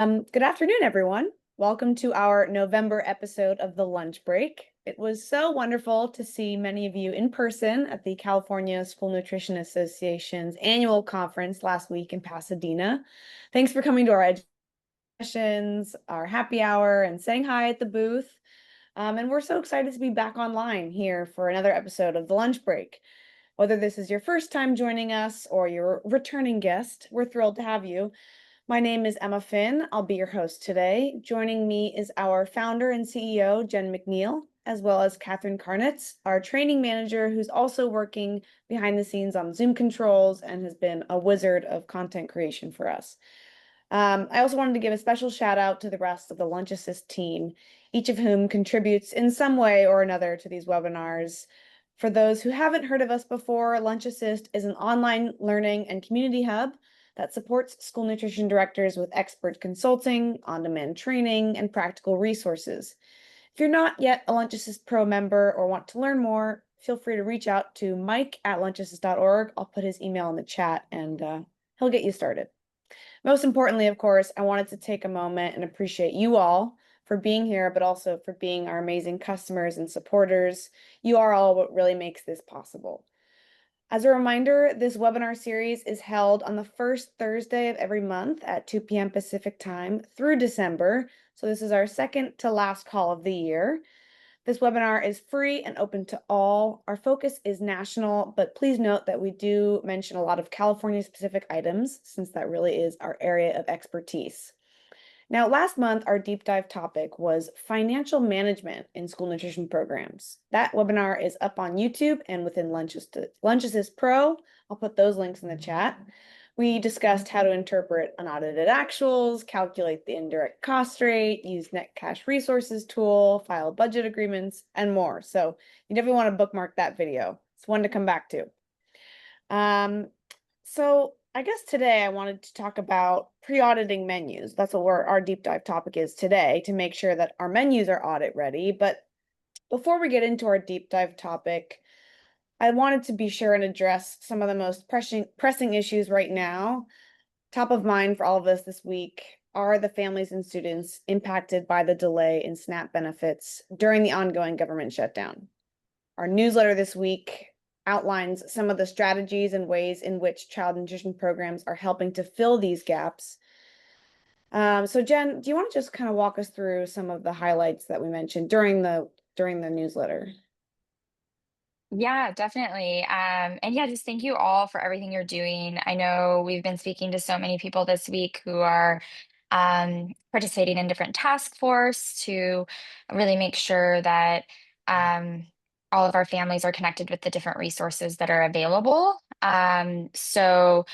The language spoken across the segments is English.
Good afternoon, everyone. Welcome to our November episode of The Lunch Break. It was so wonderful to see many of you in person at the California School Nutrition Association's annual conference last week in Pasadena. Thanks for coming to our sessions, our happy hour, and saying hi at the booth. And we're so excited to be back online here for another episode of The Lunch Break. Whether this is your first time joining us or you're a returning guest, we're thrilled to have you. My name is Emma Finn. I'll be your host today. Joining me is our founder and CEO, Jen McNeil, as well as Catherine Karnitz, our training manager, who's also working behind the scenes on Zoom controls and has been a wizard of content creation for us. I also wanted to give a special shout out to the rest of the LunchAssist team, each of whom contributes in some way or another to these webinars. For those who haven't heard of us before, LunchAssist is an online learning and community hub that supports school nutrition directors with expert consulting, on-demand training, and practical resources. If you're not yet a LunchAssist Pro member or want to learn more, feel free to reach out to mike@lunchassist.org. I'll put his email in the chat and he'll get you started. Most importantly, of course, I wanted to take a moment and appreciate you all for being here, but also for being our amazing customers and supporters. You are all what really makes this possible. As a reminder, this webinar series is held on the first Thursday of every month at 2 p.m. Pacific time through December. So this is our second to last call of the year. This webinar is free and open to all. Our focus is national, but please note that we do mention a lot of California-specific items since that really is our area of expertise. Now, last month, our deep dive topic was financial management in school nutrition programs. That webinar is up on YouTube and within LunchAssist Pro. I'll put those links in the chat. We discussed how to interpret unaudited actuals, calculate the indirect cost rate, use net cash resources tool, file budget agreements, and more. So you definitely want to bookmark that video. It's one to come back to. So I guess today I wanted to talk about pre-auditing menus. That's what our deep dive topic is today, to make sure that our menus are audit ready. But before we get into our deep dive topic, I wanted to be sure and address some of the most pressing issues right now. Top of mind for all of us this week are the families and students impacted by the delay in SNAP benefits during the ongoing government shutdown. Our newsletter this week outlines some of the strategies and ways in which child nutrition programs are helping to fill these gaps. So Jen, do you want to just kind of walk us through some of the highlights that we mentioned during the newsletter? Yeah, definitely. And yeah, just thank you all for everything you're doing. I know we've been speaking to so many people this week who are participating in different task force to really make sure that all of our families are connected with the different resources that are available. So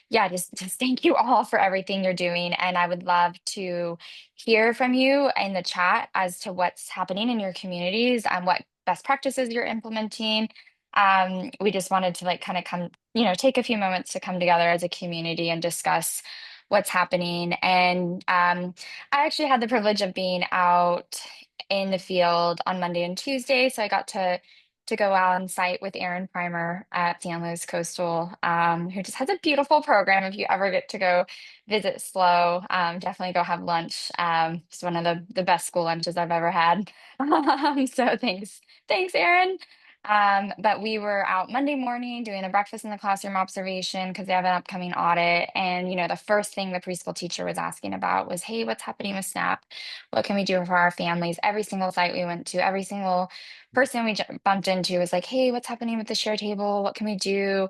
yeah, just thank you all for everything you're doing. And I would love to hear from you in the chat as to what's happening in your communities and what best practices you're implementing. We just wanted to like kind of come, take a few moments to come together as a community and discuss what's happening. And I actually had the privilege of being out in the field on Monday and Tuesday, so I got to go out on site with Erin Primer at San Luis Coastal, who just has a beautiful program. If you ever get to go visit SLO, definitely go have lunch. It's one of the best school lunches I've ever had. So thanks, Erin. But we were out Monday morning doing a breakfast in the classroom observation because they have an upcoming audit. And, the first thing the preschool teacher was asking about was, hey, what's happening with SNAP? What can we do for our families? Every single site we went to, every single person we bumped into was like, hey, what's happening with the share table? What can we do?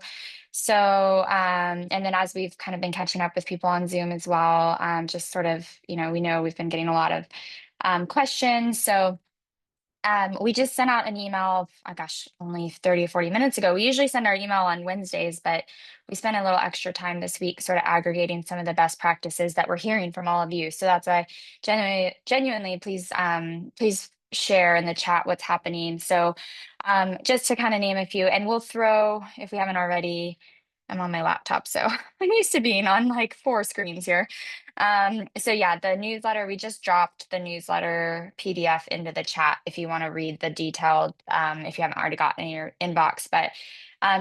So, and then as we've kind of been catching up with people on Zoom as well, just sort of, we know we've been getting a lot of questions. So, we just sent out an email, oh gosh, only 30 or 40 minutes ago. We usually send our email on Wednesdays, but we spent a little extra time this week sort of aggregating some of the best practices that we're hearing from all of you. So that's why genuinely, please share in the chat what's happening. So just to kind of name a few, and we'll throw, if we haven't already, I'm on my laptop, so I'm used to being on like four screens here. So yeah, the newsletter, we just dropped the newsletter PDF into the chat if you want to read the detailed, if you haven't already gotten in your inbox. But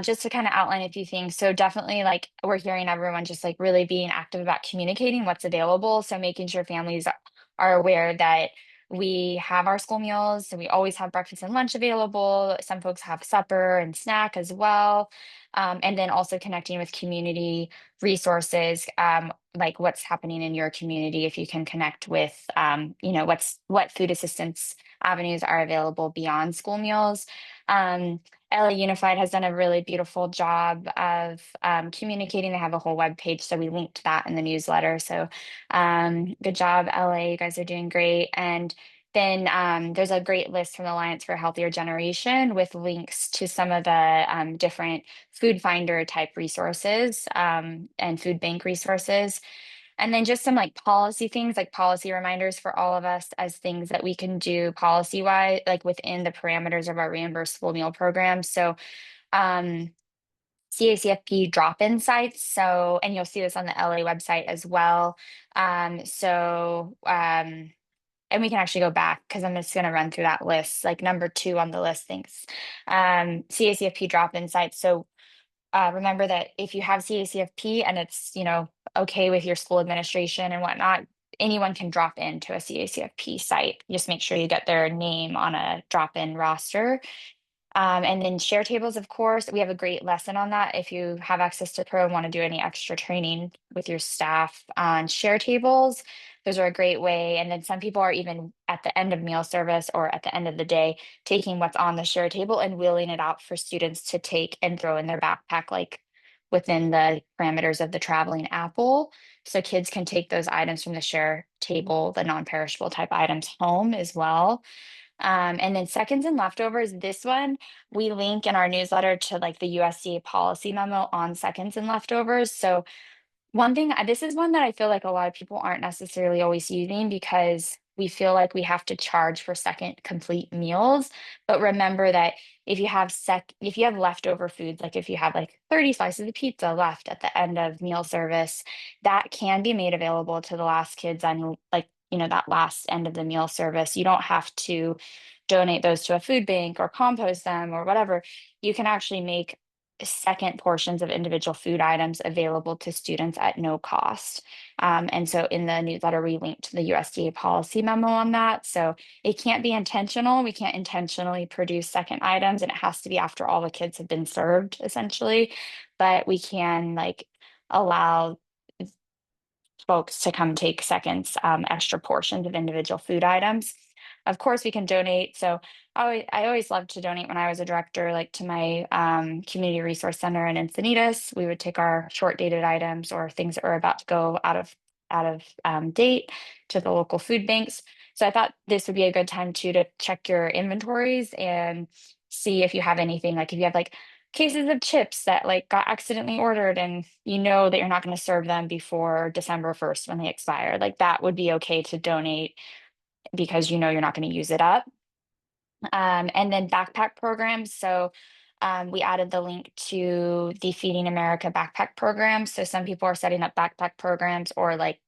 just to kind of outline a few things. So definitely like we're hearing everyone just like really being active about communicating what's available. So making sure families are aware that we have our school meals, so we always have breakfast and lunch available. Some folks have supper and snack as well. And then also connecting with community resources, like what's happening in your community. If you can connect with, what food assistance avenues are available beyond school meals. LA Unified has done a really beautiful job of communicating. They have a whole web page, so we linked that in the newsletter. So good job, LA. You guys are doing great. And then there's a great list from the Alliance for a Healthier Generation with links to some of the different food finder type resources and food bank resources. And then just some like policy things, like policy reminders for all of us as things that we can do policy wise, like within the parameters of our reimbursable meal program. So um, CACFP drop-in sites. So, and you'll see this on the LA website as well. And we can actually go back because I'm just going to run through that list, like number 2 on the list, thanks. CACFP drop-in sites. So remember that if you have CACFP and it's, okay with your school administration and whatnot, anyone can drop into a CACFP site. Just make sure you get their name on a drop-in roster. And then share tables, of course, we have a great lesson on that. If you have access to Pro and want to do any extra training with your staff on share tables, those are a great way. And then some people are even at the end of meal service or at the end of the day, taking what's on the share table and wheeling it out for students to take and throw in their backpack, like within the parameters of the traveling apple. So kids can take those items from the share table, the non-perishable type items home as well. And then seconds and leftovers, this one we link in our newsletter to like the USDA policy memo on seconds and leftovers. So one thing, this is one that I feel like a lot of people aren't necessarily always using because we feel like we have to charge for second complete meals. But remember that if you have leftover foods, like if you have like 30 slices of pizza left at the end of meal service, that can be made available to the last kids on like, that last end of the meal service. You don't have to donate those to a food bank or compost them or whatever. You can actually make second portions of individual food items available to students at no cost. And so in the newsletter, we linked to the USDA policy memo on that. So it can't be intentional. We can't intentionally produce second items, and it has to be after all the kids have been served, essentially. But we can like allow folks to come take seconds, extra portions of individual food items. Of course, we can donate. So I always loved to donate when I was a director, like to my community resource center in Encinitas. We would take our short dated items or things that were about to go out of date to the local food banks. So I thought this would be a good time too to check your inventories and see if you have anything, like if you have like cases of chips that like got accidentally ordered and you know that you're not going to serve them before December 1st when they expire, like that would be okay to donate because you're not going to use it up. And then backpack programs. So we added the link to the Feeding America backpack program. So some people are setting up backpack programs or like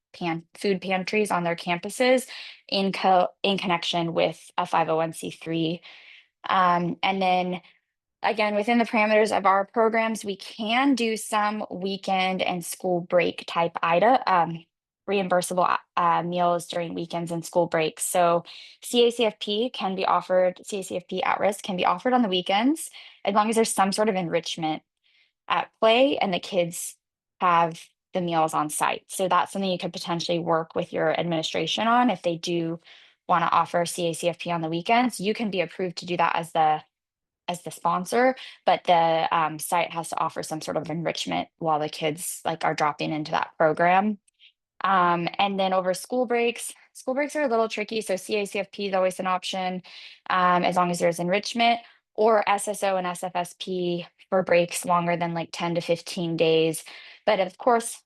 food pantries on their campuses in connection with a 501c3. And then again, within the parameters of our programs, we can do some weekend and school break type reimbursable meals during weekends and school breaks. So CACFP at risk can be offered on the weekends as long as there's some sort of enrichment at play and the kids have the meals on site. So that's something you could potentially work with your administration on if they do want to offer CACFP on the weekends. You can be approved to do that as the sponsor, but the site has to offer some sort of enrichment while the kids like are dropping into that program. And then over school breaks are a little tricky. So CACFP is always an option as long as there's enrichment, or SSO and SFSP for breaks longer than like 10 to 15 days. But of course,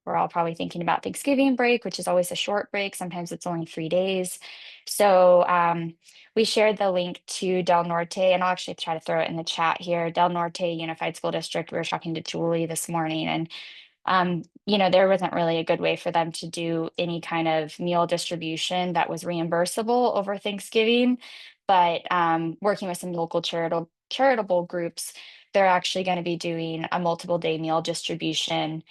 we're all probably thinking about Thanksgiving break, which is always a short break. Sometimes it's only 3 days. So we shared the link to Del Norte, and I'll actually try to throw it in the chat here. Del Norte Unified School District. We were talking to Julie this morning, and there wasn't really a good way for them to do any kind of meal distribution that was reimbursable over Thanksgiving. But working with some local charitable groups, they're actually going to be doing a multiple day meal distribution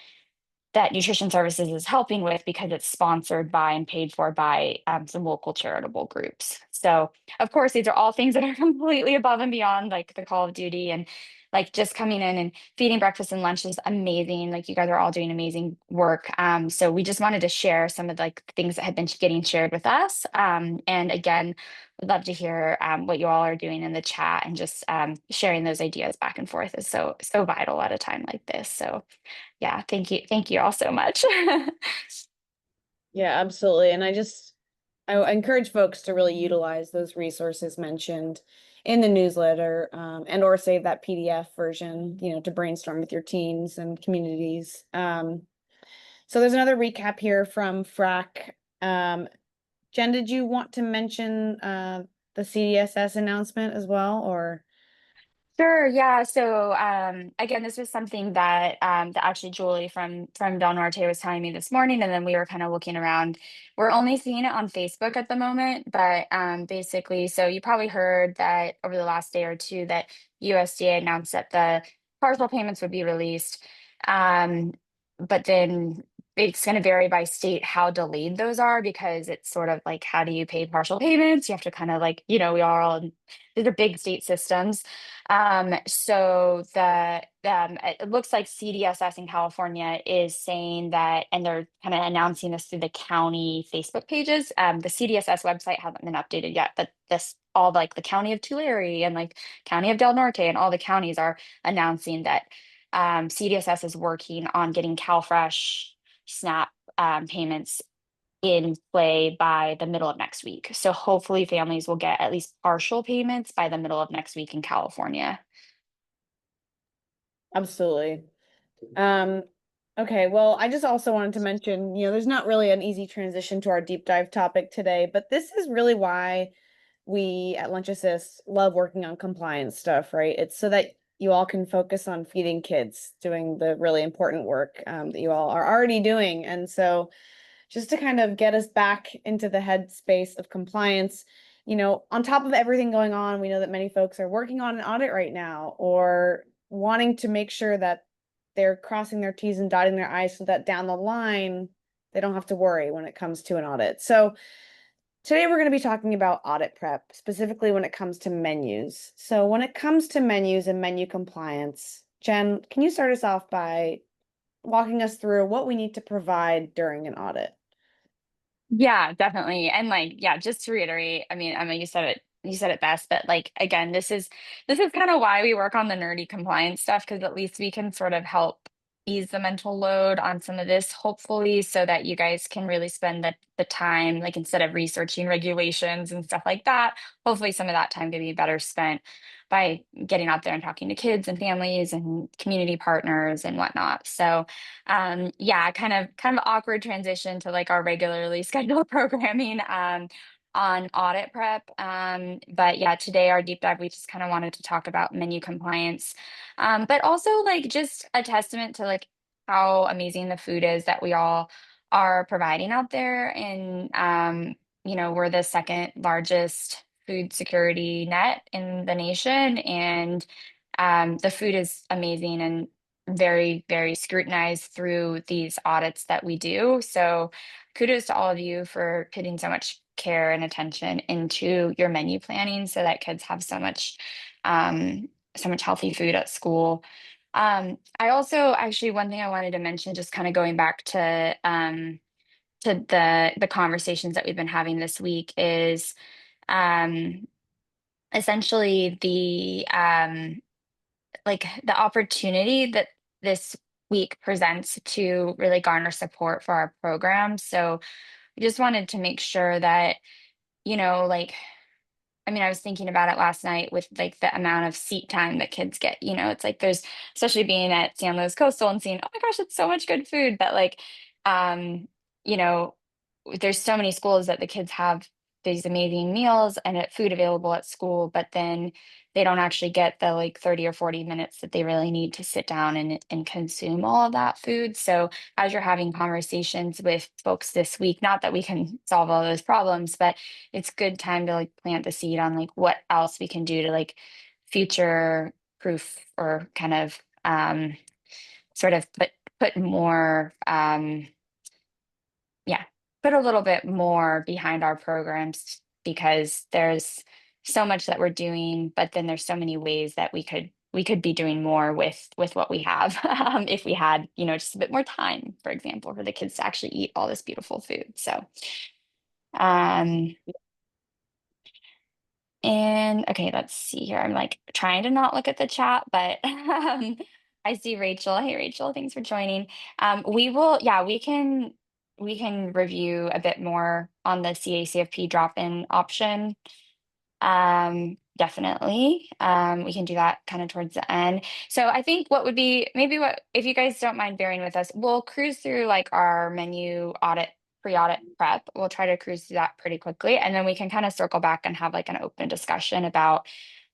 that Nutrition Services is helping with because it's sponsored by and paid for by some local charitable groups. So, of course, these are all things that are completely above and beyond like the call of duty, and like just coming in and feeding breakfast and lunch is amazing. Like you guys are all doing amazing work. So we just wanted to share some of like things that have been getting shared with us. And again, would love to hear what you all are doing in the chat, and just sharing those ideas back and forth is so vital at a time like this. So yeah, thank you all so much. Yeah, absolutely. And I encourage folks to really utilize those resources mentioned in the newsletter, and or save that PDF version, to brainstorm with your teams and communities. So there's another recap here from FRAC. Jen, did you want to mention the CDSS announcement as well, or? Sure, yeah. So again, this was something that actually Julie from Del Norte was telling me this morning, and then we were kind of looking around. We're only seeing it on Facebook at the moment, but basically, so you probably heard that over the last day or two that USDA announced that the partial payments would be released. Um, but then it's going to vary by state how delayed those are, because it's sort of like, how do you pay partial payments? You have to kind of like, we are all, these are big state systems. So it looks like CDSS in California is saying that, and they're kind of announcing this through the county Facebook pages. The CDSS website hasn't been updated yet, but this all like the county of Tulare and like county of Del Norte and all the counties are announcing that CDSS is working on getting CalFresh SNAP payments in play by the middle of next week. So hopefully families will get at least partial payments by the middle of next week in California. Absolutely. Um, okay, well, I just also wanted to mention, there's not really an easy transition to our deep dive topic today, but this is really why we at LunchAssist love working on compliance stuff, right? It's so that you all can focus on feeding kids, doing the really important work that you all are already doing. And so just to kind of get us back into the headspace of compliance, on top of everything going on, we know that many folks are working on an audit right now, or wanting to make sure that they're crossing their T's and dotting their I's so that down the line, they don't have to worry when it comes to an audit. So today we're going to be talking about audit prep, specifically when it comes to menus. So when it comes to menus and menu compliance, Jen, can you start us off by walking us through what we need to provide during an audit? Yeah, definitely. And like, yeah, just to reiterate, I mean, Emma, you said it best, but like again, this is kind of why we work on the nerdy compliance stuff, because at least we can sort of help ease the mental load on some of this, hopefully, so that you guys can really spend the time, like instead of researching regulations and stuff like that, hopefully some of that time can be better spent by getting out there and talking to kids and families and community partners and whatnot. So yeah, kind of awkward transition to like our regularly scheduled programming on audit prep. But yeah, today our deep dive, we just kind of wanted to talk about menu compliance, but also like just a testament to like how amazing the food is that we all are providing out there. And we're the second largest food security net in the nation, and the food is amazing and very, very scrutinized through these audits that we do. So kudos to all of you for putting so much care and attention into your menu planning so that kids have so much healthy food at school. I also actually, one thing I wanted to mention, just kind of going back to the conversations that we've been having this week, is um essentially the opportunity that this week presents to really garner support for our program. So we just wanted to make sure that, like I mean, I was thinking about it last night with like the amount of seat time that kids get. It's like there's, especially being at San Luis Coastal and seeing, oh my gosh, it's so much good food. But like, um, you know, there's so many schools that the kids have these amazing meals and food available at school, but then they don't actually get the like 30 or 40 minutes that they really need to sit down and consume all of that food. So as you're having conversations with folks this week, not that we can solve all those problems, but it's good time to like plant the seed on like what else we can do to like future proof or kind of sort of put more yeah, put a little bit more behind our programs because there's so much that we're doing, but then there's so many ways that we could be doing more with what we have if we had, just a bit more time, for example, for the kids to actually eat all this beautiful food. So, um, and okay, let's see here. I'm like trying to not look at the chat, but I see Rachel. Hey, Rachel, thanks for joining. Yeah, we can review a bit more on the CACFP drop-in option. Definitely. We can do that kind of towards the end. So I think what would be maybe what if you guys don't mind bearing with us, we'll cruise through like our menu audit, pre-audit prep. We'll try to cruise through that pretty quickly, and then we can kind of circle back and have like an open discussion about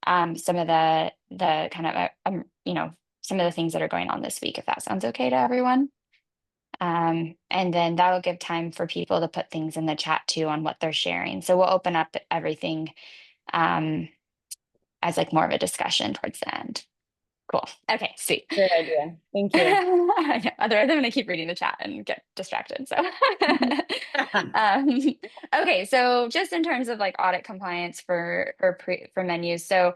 some of the kind of some of the things that are going on this week, if that sounds okay to everyone. And then that'll give time for people to put things in the chat too on what they're sharing. So we'll open up everything um, as like more of a discussion towards the end. Cool. Okay, sweet. Great idea. Thank you. Yeah, otherwise, I'm going to keep reading the chat and get distracted. So, um, okay. So, just in terms of like audit compliance for menus. So,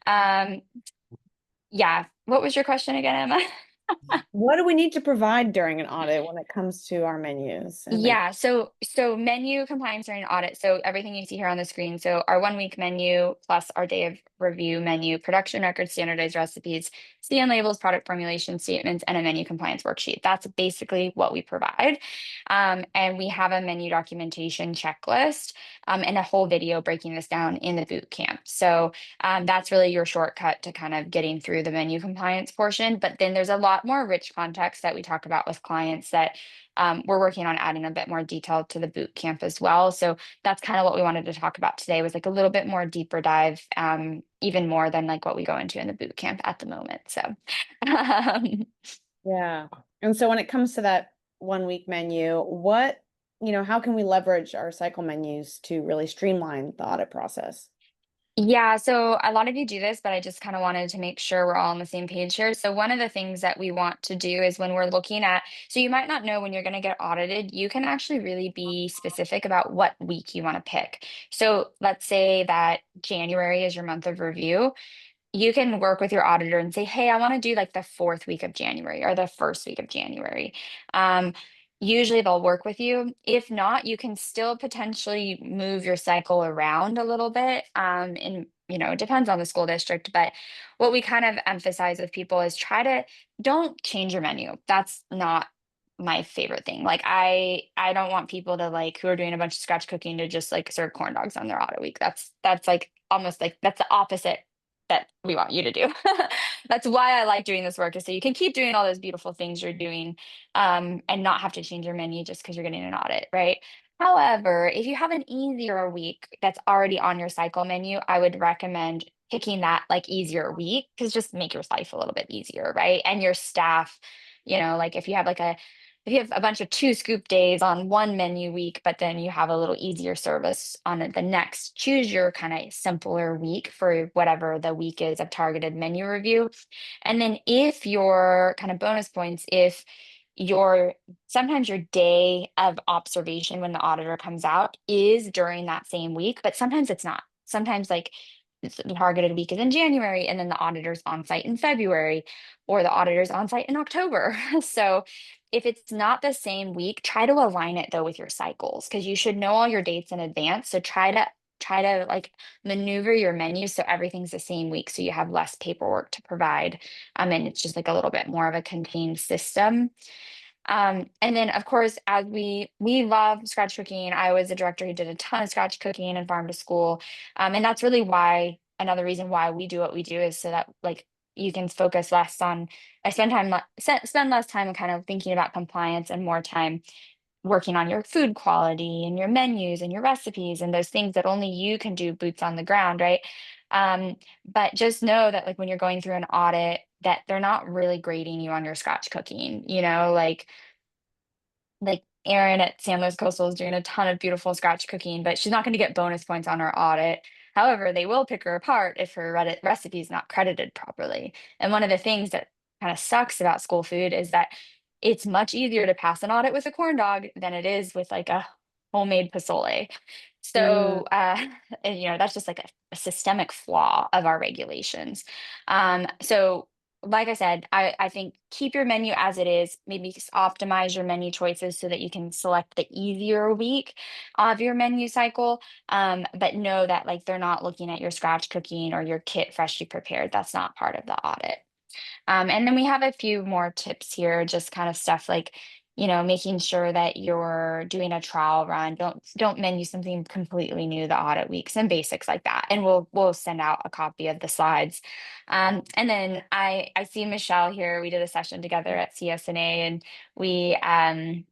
um, yeah. What was your question again, Emma? What do we need to provide during an audit when it comes to our menus and Yeah, so menu compliance during audit. So everything you see here on the screen. So our 1 week menu plus our day of review menu, production records, standardized recipes, scan labels, product formulation statements, and a menu compliance worksheet. That's basically what we provide. And we have a menu documentation checklist and a whole video breaking this down in the boot camp. So that's really your shortcut to kind of getting through the menu compliance portion. But then there's a lot more rich context that we talk about with clients that we're working on adding a bit more detail to the boot camp as well. So that's kind of what we wanted to talk about today was like a little bit more deeper dive, even more than like what we go into in the boot camp at the moment. So yeah. And so when it comes to that 1 week menu, how can we leverage our cycle menus to really streamline the audit process? yeah, so a lot of you do this, but I just kind of wanted to make sure we're all on the same page here. So one of the things that we want to do is when we're looking at, so you might not know when you're going to get audited, you can actually really be specific about what week you want to pick. So let's say that January is your month of review. You can work with your auditor and say, hey, I want to do like the 4th week of January or the 1st week of January. Um, Usually they'll work with you. If not, you can still potentially move your cycle around a little bit. And it depends on the school district, but what we kind of emphasize with people is don't change your menu. That's not my favorite thing. Like I don't want people to like who are doing a bunch of scratch cooking to just like serve corn dogs on their audit week. That's like almost like that's the opposite that we want you to do. That's why I like doing this work is so you can keep doing all those beautiful things you're doing and not have to change your menu just because you're getting an audit, right? However, if you have an easier week that's already on your cycle menu, I would recommend picking that like easier week because just make your life a little bit easier, right? And your staff, like if you have a bunch of 2 scoop days on one menu week, but then you have a little easier service on the next, choose your kind of simpler week for whatever the week is of targeted menu review. And then if your kind of bonus points, if your sometimes your day of observation when the auditor comes out is during that same week, but sometimes it's not. Sometimes like the targeted week is in January and then the auditor's on site in February or the auditor's on site in October. So if it's not the same week, try to align it though with your cycles because you should know all your dates in advance. So try to like maneuver your menu so everything's the same week so you have less paperwork to provide. And it's just like a little bit more of a contained system. And then of course, as we love scratch cooking. I was a director who did a ton of scratch cooking and farm to school. And that's really why another reason why we do what we do is so that like you can focus less on I spend time spend less time kind of thinking about compliance and more time working on your food quality and your menus and your recipes and those things that only you can do boots on the ground, right? Um, but just know that like when you're going through an audit, that they're not really grading you on your scratch cooking, like Erin at San Luis Coastal is doing a ton of beautiful scratch cooking, but she's not going to get bonus points on her audit. However, they will pick her apart if her Reddit recipe is not credited properly. And one of the things that kind of sucks about school food is that it's much easier to pass an audit with a corn dog than it is with like a homemade pozole. Mm, So, and, that's just like a systemic flaw of our regulations. So like I said, I think keep your menu as it is. Maybe just optimize your menu choices so that you can select the easier week of your menu cycle. But know that like they're not looking at your scratch cooking or your kit freshly prepared. That's not part of the audit. And then we have a few more tips here, just kind of stuff like, making sure that you're doing a trial run. Don't menu something completely new the audit weeks and basics like that. And we'll send out a copy of the slides. And then I see Michelle here. We did a session together at CSNA, and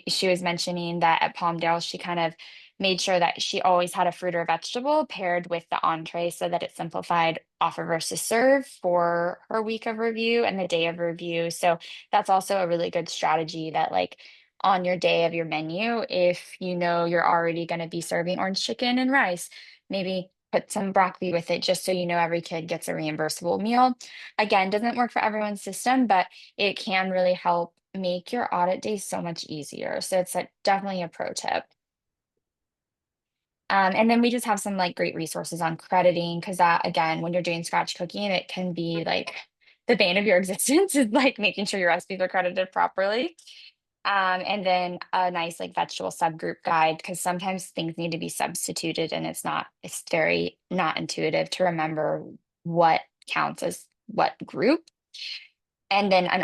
she was mentioning that at Palmdale she kind of made sure that she always had a fruit or vegetable paired with the entree so that it simplified offer versus serve for her week of review and the day of review. So that's also a really good strategy that like on your day of your menu, if you know you're already going to be serving orange chicken and rice, maybe put some broccoli with it just so you know every kid gets a reimbursable meal. Again, doesn't work for everyone's system, but it can really help make your audit day so much easier. So it's definitely a pro tip. And then we just have some like great resources on crediting because that again, when you're doing scratch cooking, it can be like the bane of your existence is like making sure your recipes are credited properly. And then a nice like vegetable subgroup guide because sometimes things need to be substituted and it's very not intuitive to remember what counts as what group. And then an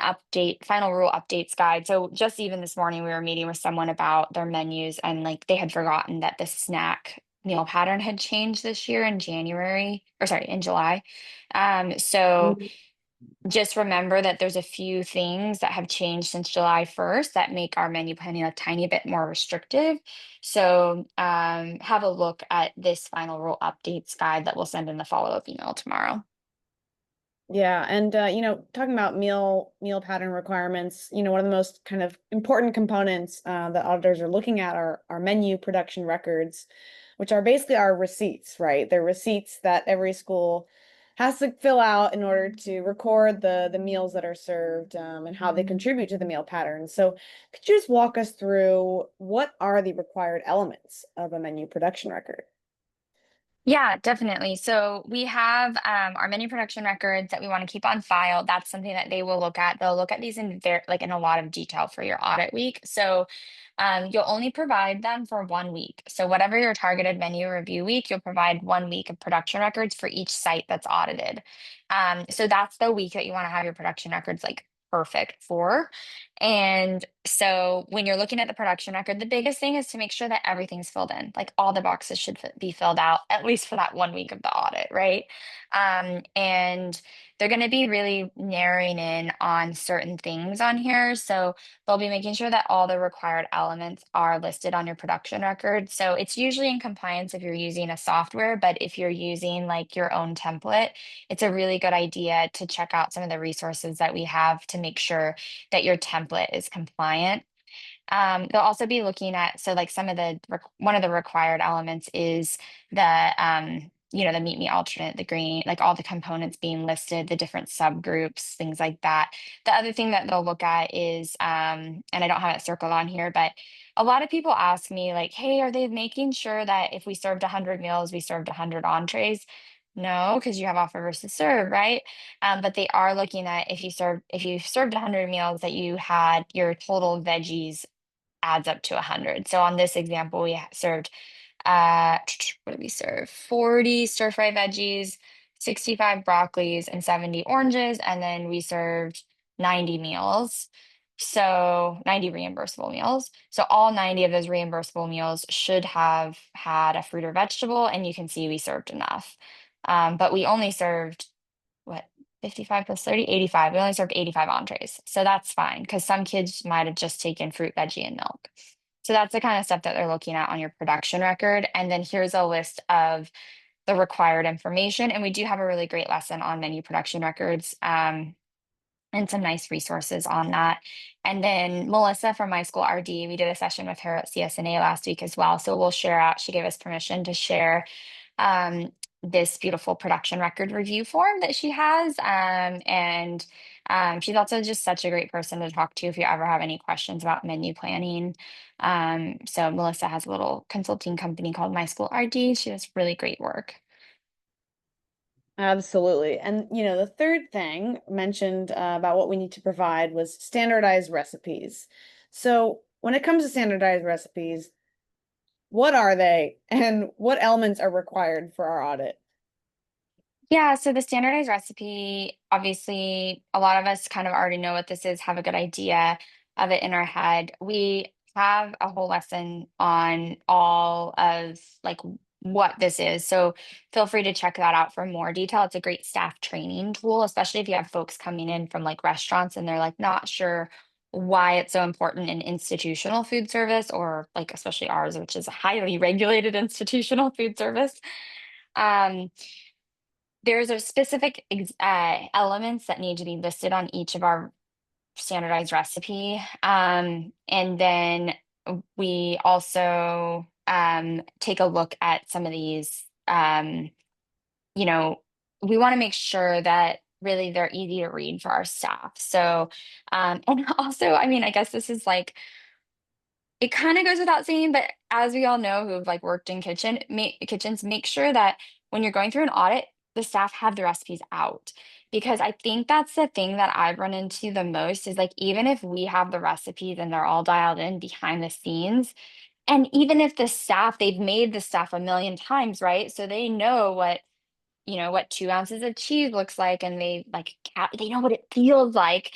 final rule updates guide. So just even this morning, we were meeting with someone about their menus and like they had forgotten that the snack meal pattern had changed this year in January, or sorry, in July. So mm. just remember that there's a few things that have changed since July 1st that make our menu planning a tiny bit more restrictive. So have a look at this final rule updates guide that we'll send in the follow-up email tomorrow. Yeah, and talking about meal pattern requirements, one of the most kind of important components that auditors are looking at are our menu production records, which are basically our receipts, right? They're receipts that every school has to fill out in order to record the meals that are served and how they contribute to the meal pattern. So, could you just walk us through what are the required elements of a menu production record? Yeah, definitely. So we have our menu production records that we want to keep on file. That's something that they will look at. They'll look at these in like in a lot of detail for your audit week. So you'll only provide them for 1 week. So whatever your targeted menu review week, you'll provide 1 week of production records for each site that's audited. So that's the week that you want to have your production records like perfect for. And so when you're looking at the production record, the biggest thing is to make sure that everything's filled in. Like all the boxes should be filled out, at least for that 1 week of the audit, right? And they're going to be really narrowing in on certain things on here. So they'll be making sure that all the required elements are listed on your production record. So it's usually in compliance if you're using a software, but if you're using like your own template, it's a really good idea to check out some of the resources that we have to make sure that your template is compliant. They'll also be looking at, so like one of the required elements is the meet me alternate, the green, like all the components being listed, the different subgroups, things like that. The other thing that they'll look at is, and I don't have it circled on here, but a lot of people ask me like, hey, are they making sure that if we served 100 meals, we served 100 entrees? No, because you have offer versus serve, right? But they are looking at if you served 100 meals that you had your total veggies adds up to 100. So on this example, we served what did we serve? 40 stir fry veggies, 65 broccolis, and 70 oranges, and then we served 90 meals. So 90 reimbursable meals. So all 90 of those reimbursable meals should have had a fruit or vegetable, and you can see we served enough. But we only served what, 55 plus 30, 85. We only served 85 entrees. So that's fine because some kids might have just taken fruit, veggie, and milk. So that's the kind of stuff that they're looking at on your production record. And then here's a list of the required information. And we do have a really great lesson on menu production records. And some nice resources on that. And then Melissa from my school RD, we did a session with her at CSNA last week as well. So we'll share out, she gave us permission to share um, this beautiful production record review form that she has. And she's also just such a great person to talk to if you ever have any questions about menu planning. So Melissa has a little consulting company called My School RD. She does really great work. Absolutely. And, the third thing mentioned about what we need to provide was standardized recipes. So, when it comes to standardized recipes, what are they and what elements are required for our audit? Yeah, so the standardized recipe, obviously, a lot of us kind of already know what this is, have a good idea of it in our head. We have a whole lesson on all of what this is. So feel free to check that out for more detail. It's a great staff training tool, especially if you have folks coming in from like restaurants and they're like not sure why it's so important in institutional food service or like especially ours, which is a highly regulated institutional food service. Um, there's a specific elements that need to be listed on each of our standardized recipe. And then we also take a look at some of these, you know, we want to make sure that really they're easy to read for our staff. So, and also, I mean, I guess this is like it kinda goes without saying, but as we all know who've, like, worked in kitchens, make sure that when you're going through an audit, the staff have the recipes out, because I think that's the thing that I've run into the most is, like, even if we have the recipes and they're all dialed in behind the scenes, and even if the staff they've made the stuff a million times, right? So they know what 2 ounces of cheese looks like, and they know what it feels like.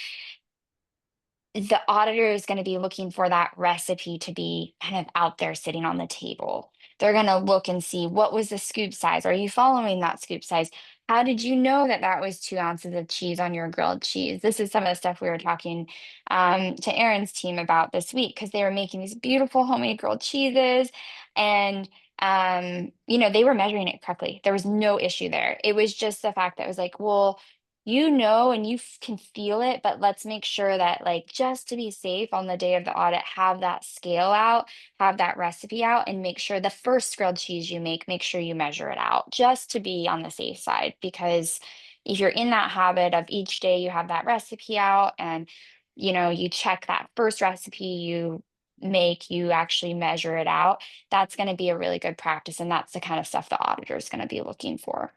The auditor is going to be looking for that recipe to be kind of out there sitting on the table. They're going to look and see what was the scoop size? Are you following that scoop size? How did you know that that was 2 ounces of cheese on your grilled cheese? This is some of the stuff we were talking to Aaron's team about this week because they were making these beautiful homemade grilled cheeses and they were measuring it correctly. There was no issue there. It was just the fact that it was like, well, and can feel it, but let's make sure that, like, just to be safe on the day of the audit, have that scale out, have that recipe out, and make sure the first grilled cheese you make sure you measure it out just to be on the safe side. Because if you're in that habit of each day you have that recipe out and, you check that first recipe you make, you actually measure it out, that's going to be a really good practice. And that's the kind of stuff the auditor is going to be looking for.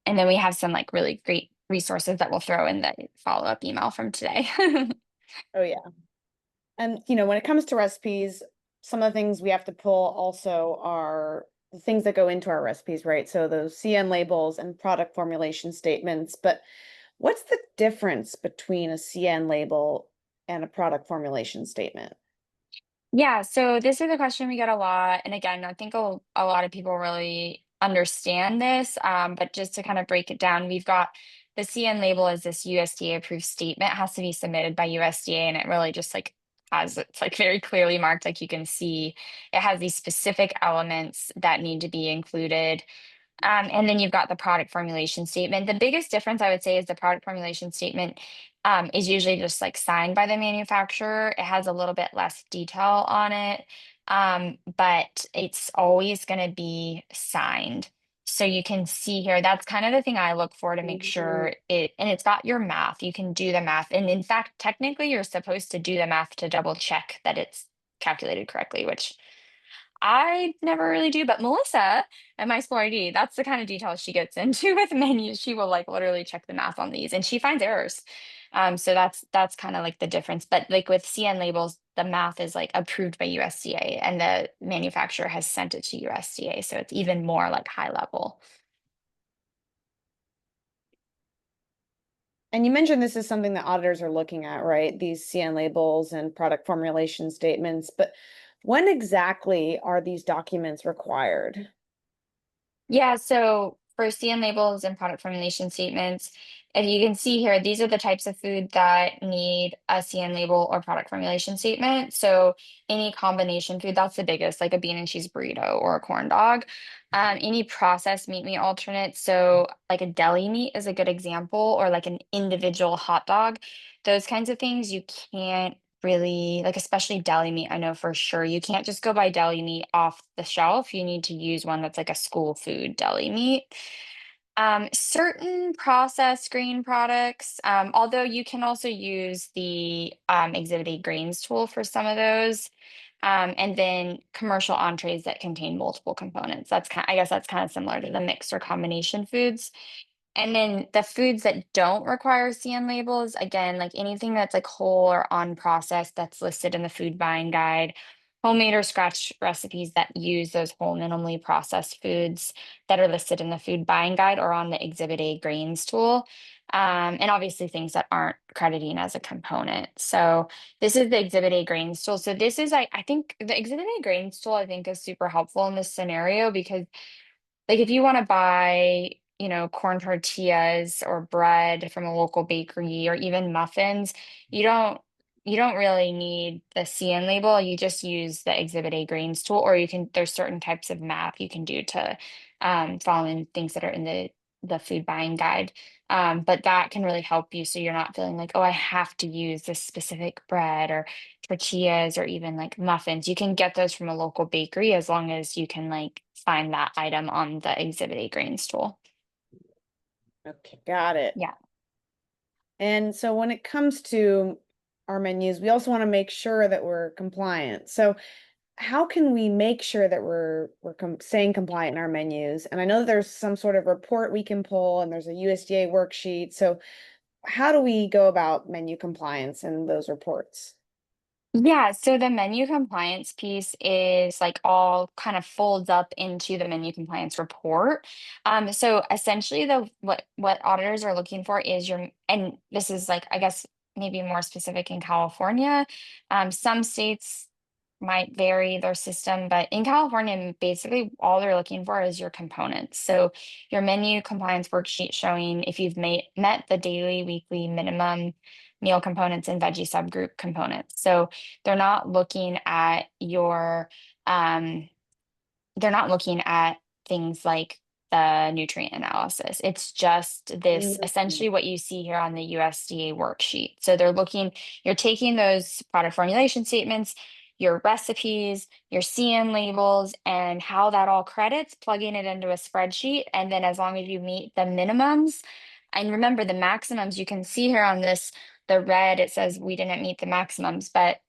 And then we have some like really great resources that we'll throw in the follow-up email from today. Oh, yeah. And, when it comes to recipes, some of the things we have to pull also are the things that go into our recipes, right? So those CN labels and product formulation statements. But what's the difference between a CN label and a product formulation statement? Yeah, so this is a question we get a lot. And again, I think a lot of people really understand this. But just to kind of break it down, we've got the CN label is this USDA approved statement, has to be submitted by USDA, and it really just like it's like very clearly marked, like you can see it has these specific elements that need to be included. And then you've got the product formulation statement. The biggest difference I would say is the product formulation statement is usually just like signed by the manufacturer. It has a little bit less detail on it, but it's always going to be signed. So you can see here, that's kind of the thing I look for to make Mhm. sure and it's got your math. You can do the math. And in fact, technically, you're supposed to do the math to double check that it's calculated correctly, which I never really do, but Melissa at my school ID, that's the kind of detail she gets into with menus. She will like literally check the math on these and she finds errors. So that's kind of like the difference. But like with CN labels, the math is like approved by USDA and the manufacturer has sent it to USDA. So it's even more like high level. And you mentioned this is something that auditors are looking at, right? These CN labels and product formulation statements, but when exactly are these documents required? Yeah, so for CN labels and product formulation statements, if you can see here, these are the types of food that need a CN label or product formulation statement. So any combination food, that's the biggest, like a bean and cheese burrito or a corn dog. Any processed meat alternate, so like a deli meat is a good example, or like an individual hot dog. Those kinds of things you can't really like, especially deli meat. I know for sure you can't just go buy deli meat off the shelf. You need to use one that's like a school food deli meat. Certain processed grain products, although you can also use the Exhibit A grains tool for some of those. And then commercial entrees that contain multiple components. I guess that's kind of similar to the mixed or combination foods. And then the foods that don't require CN labels, again, like anything that's like whole or unprocessed that's listed in the food buying guide, homemade or scratch recipes that use those whole minimally processed foods that are listed in the food buying guide or on the Exhibit A grains tool. And obviously things that aren't crediting as a component. So this is the Exhibit A grains tool. So this is, I think the Exhibit A grains tool, I think is super helpful in this scenario because like if you want to buy, corn tortillas or bread from a local bakery or even muffins, you don't you don't really need the CN label. You just use the Exhibit A grains tool, or there's certain types of math you can do to follow in things that are in the food buying guide. But that can really help you so you're not feeling like, oh, I have to use this specific bread or tortillas or even like muffins. You can get those from a local bakery as long as you can like find that item on the Exhibit A grains tool. Okay, got it. Yeah. And so when it comes to our menus, we also want to make sure that we're compliant. So how can we make sure that we're staying compliant in our menus? And I know there's some sort of report we can pull, and there's a USDA worksheet. So how do we go about menu compliance in those reports? Yeah, so the menu compliance piece is like all kind of folds up into the menu compliance report. So essentially the what auditors are looking for is and this is like I guess maybe more specific in California. Some states might vary their system, but in California, basically all they're looking for is your components. So your menu compliance worksheet showing if you've met the daily, weekly minimum meal components and veggie subgroup components. So they're not looking at um, they're not looking at things like the nutrient analysis. It's just this Mhm. essentially what you see here on the USDA worksheet. So you're taking those product formulation statements, your recipes, your CN labels, and how that all credits, plugging it into a spreadsheet. And then as long as you meet the minimums, and remember the maximums you can see here on the red, it says we didn't meet the maximums, but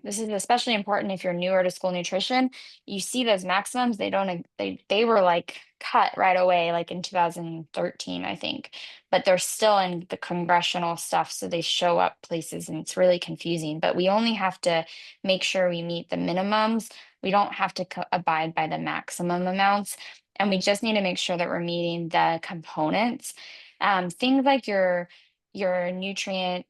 this is especially important if you're newer to school nutrition. You see those maximums, they don't they were like cut right away, like in 2013, I think, but they're still in the congressional stuff, so they show up places and it's really confusing. But we only have to make sure we meet the minimums. We don't have to abide by the maximum amounts, and we just need to make sure that we're meeting the components. Things like your nutrient,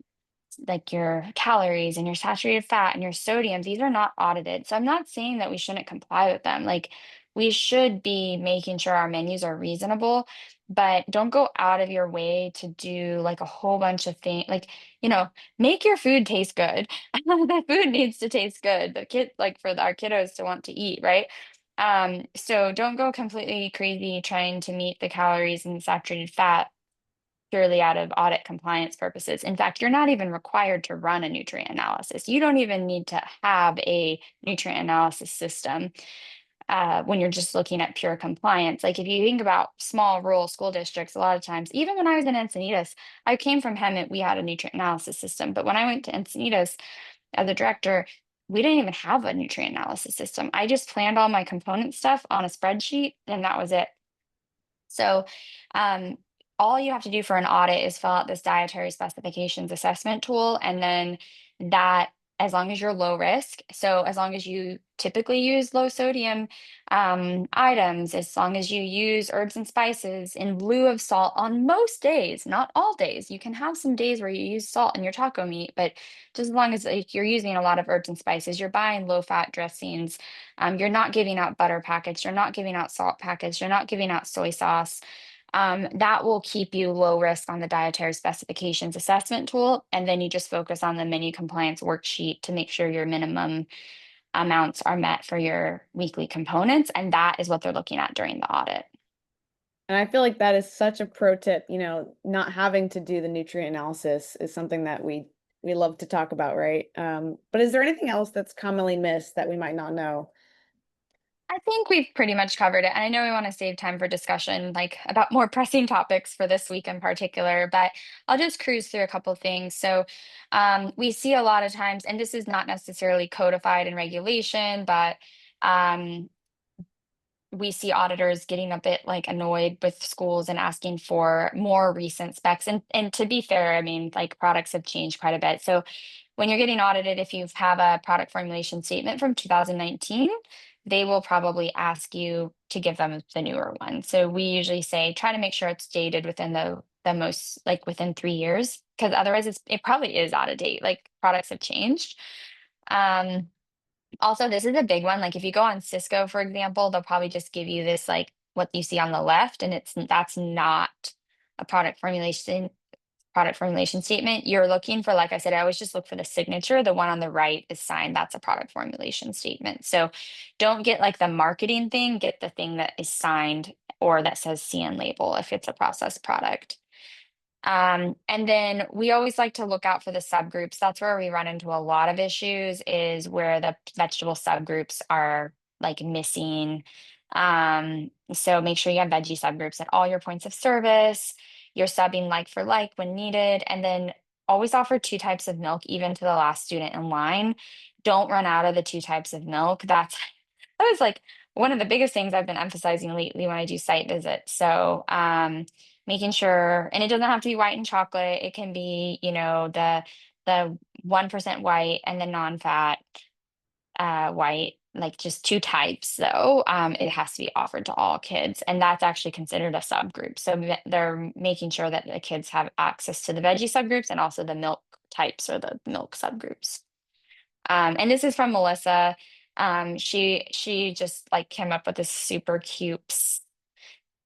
like your calories and your saturated fat and your sodium, these are not audited. So I'm not saying that we shouldn't comply with them. Like we should be making sure our menus are reasonable, but don't go out of your way to do like a whole bunch of things. Like, you know, make your food taste good. The food needs to taste good. The kid, like for our kiddos to want to eat, right? So don't go completely crazy trying to meet the calories and saturated fat purely out of audit compliance purposes. In fact, you're not even required to run a nutrient analysis. You don't even need to have a nutrient analysis system when you're just looking at pure compliance. Like if you think about small rural school districts, a lot of times, even when I was in Encinitas, I came from Hemet, we had a nutrient analysis system. But when I went to Encinitas as a director, we didn't even have a nutrient analysis system. I just planned all my component stuff on a spreadsheet, and that was it. So, um, all you have to do for an audit is fill out this dietary specifications assessment tool, and then that as long as you're low risk. So as long as you typically use low sodium items, as long as you use herbs and spices in lieu of salt on most days, not all days. You can have some days where you use salt in your taco meat, but just as long as like, you're using a lot of herbs and spices, you're buying low fat dressings, you're not giving out butter packets, you're not giving out salt packets, you're not giving out soy sauce. That will keep you low risk on the dietary specifications assessment tool. And then you just focus on the menu compliance worksheet to make sure your minimum amounts are met for your weekly components. And that is what they're looking at during the audit. And I feel like that is such a pro tip, not having to do the nutrient analysis is something that we love to talk about, right? But is there anything else that's commonly missed that we might not know? I think we've pretty much covered it. And I know we want to save time for discussion, like about more pressing topics for this week in particular, but I'll just cruise through a couple things. So we see a lot of times, and this is not necessarily codified in regulation, but um, we see auditors getting a bit like annoyed with schools and asking for more recent specs. And to be fair, I mean, like products have changed quite a bit. So when you're getting audited, if you have a product formulation statement from 2019, they will probably ask you to give them the newer one. So we usually say try to make sure it's dated within the most like within 3 years, because otherwise it probably is out of date. Like products have changed. Um, Also, this is a big one. Like if you go on Cisco, for example, they'll probably just give you this like what you see on the left, and that's not a product formulation statement. You're looking for, like I said, I always just look for the signature. The one on the right is signed. That's a product formulation statement. So don't get like the marketing thing, get the thing that is signed or that says CN label if it's a processed product. And then we always like to look out for the subgroups. That's where we run into a lot of issues, is where the vegetable subgroups are like missing. So make sure you have veggie subgroups at all your points of service. You're subbing like for like when needed. And then always offer two types of milk, even to the last student in line. Don't run out of the two types of milk. That was like one of the biggest things I've been emphasizing lately when I do site visits. So making sure, and it doesn't have to be white and chocolate. It can be, the 1% white and the non-fat white, like just two types though. It has to be offered to all kids, and that's actually considered a subgroup. So they're making sure that the kids have access to the veggie subgroups and also the milk types or the milk subgroups. And this is from Melissa. She just like came up with this super cute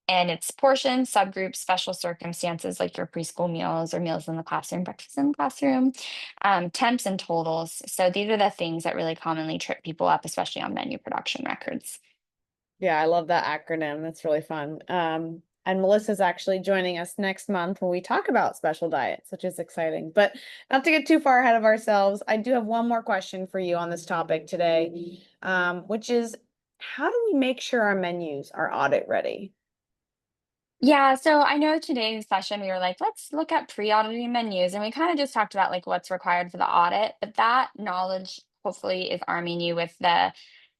and it's portions, subgroups, special circumstances like your preschool meals or meals in the classroom, breakfast in the classroom, temps and totals. So these are the things that really commonly trip people up, especially on menu production records. Yeah, I love that acronym. That's really fun. And Melissa's actually joining us next month when we talk about special diets, which is exciting. But not to get too far ahead of ourselves, I do have one more question for you on this topic today, which is how do we make sure our menus are audit ready? Yeah, so I know today's session we were like, let's look at pre-auditing menus, and we kind of just talked about like what's required for the audit, but that knowledge hopefully is arming you with the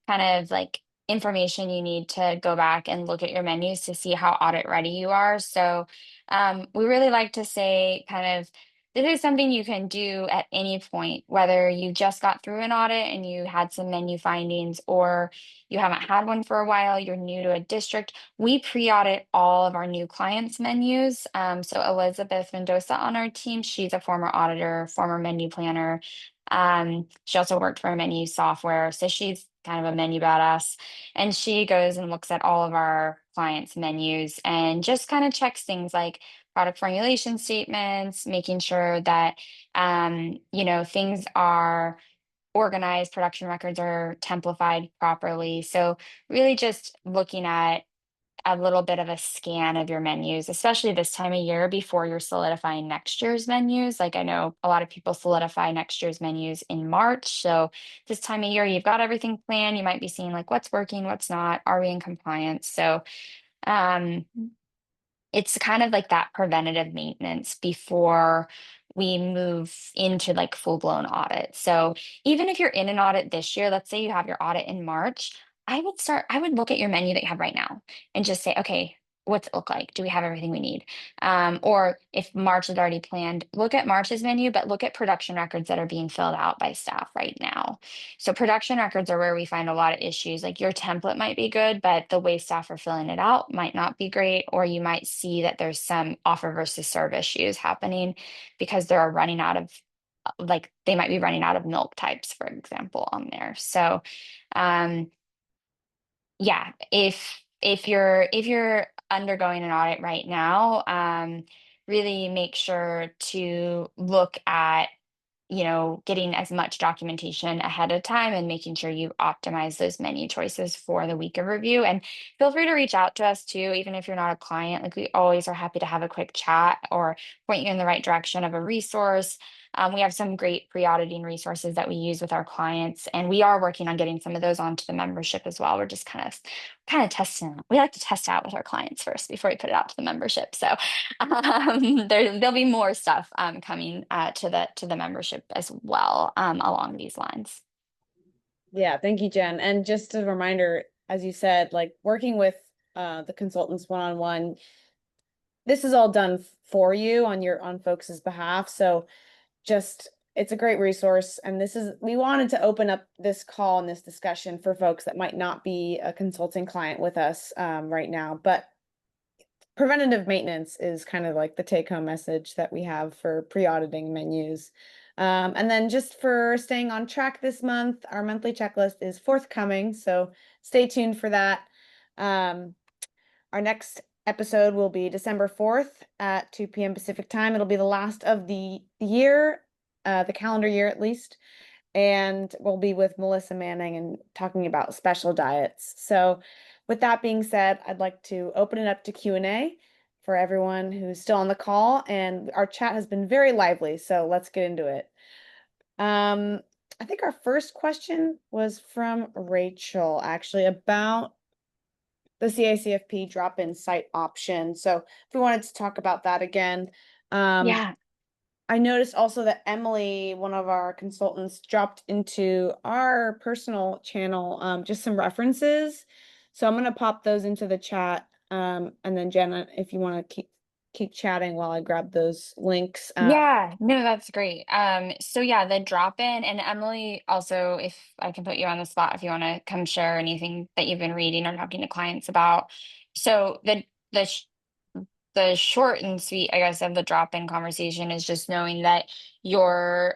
kind of like information you need to go back and look at your menus to see how audit ready you are. So we really like to say kind of this is something you can do at any point, whether you just got through an audit and you had some menu findings, or you haven't had one for a while, you're new to a district. We pre-audit all of our new clients' menus. So Elizabeth Mendoza on our team, she's a former auditor, former menu planner. She also worked for a menu software, so she's kind of a menu badass. And she goes and looks at all of our clients' menus and just kind of checks things like product formulation statements, making sure that things are organized, production records are templified properly. So really just looking at a little bit of a scan of your menus, especially this time of year before you're solidifying next year's menus. Like I know a lot of people solidify next year's menus in March. So this time of year, you've got everything planned. You might be seeing like what's working, what's not. Are we in compliance? So um, it's kind of like that preventative maintenance before we move into like full blown audit. So even if you're in an audit this year, let's say you have your audit in March, I would look at your menu that you have right now and just say, okay, what's it look like? Do we have everything we need? Or if March is already planned, look at March's menu, but look at production records that are being filled out by staff right now. So production records are where we find a lot of issues. Like your template might be good, but the way staff are filling it out might not be great. Or you might see that there's some offer versus serve issues happening because they're running out of, like, they might be running out of milk types, for example, on there. So um yeah, if you're undergoing an audit right now, really make sure to look at, getting as much documentation ahead of time and making sure you optimize those menu choices for the week of review. And feel free to reach out to us too, even if you're not a client. Like, we always are happy to have a quick chat or point you in the right direction of a resource. We have some great pre-auditing resources that we use with our clients, and we are working on getting some of those onto the membership as well. We're just kind of testing. We like to test out with our clients first before we put it out to the membership. So there'll be more stuff coming to the membership as well, along these lines. Yeah, thank you, Jen. And just a reminder, as you said, like working with the consultants one-on-one, this is all done for you on folks' behalf. So just it's a great resource. And we wanted to open up this call and this discussion for folks that might not be a consulting client with us right now. But preventative maintenance is kind of like the take-home message that we have for pre-auditing menus. And then just for staying on track this month, our monthly checklist is forthcoming, so stay tuned for that. Our next episode will be December 4th at 2 p.m. Pacific time. It'll be the last of the year, the calendar year at least. And we'll be with Melissa Manning and talking about special diets. So with that being said, I'd like to open it up to Q&A for everyone who's still on the call. And our chat has been very lively, so let's get into it. I think our first question was from Rachel, actually, about the CACFP drop-in site option. So if we wanted to talk about that again. Yeah. I noticed also that Emily, one of our consultants, dropped into our personal channel just some references. So I'm gonna pop those into the chat. And then Jenna, if you want to keep chatting while I grab those links. Yeah, no, that's great. So yeah, the drop in, and Emily, also, if I can put you on the spot, if you want to come share anything that you've been reading or talking to clients about. So the short and sweet, I guess, of the drop in conversation is just knowing that your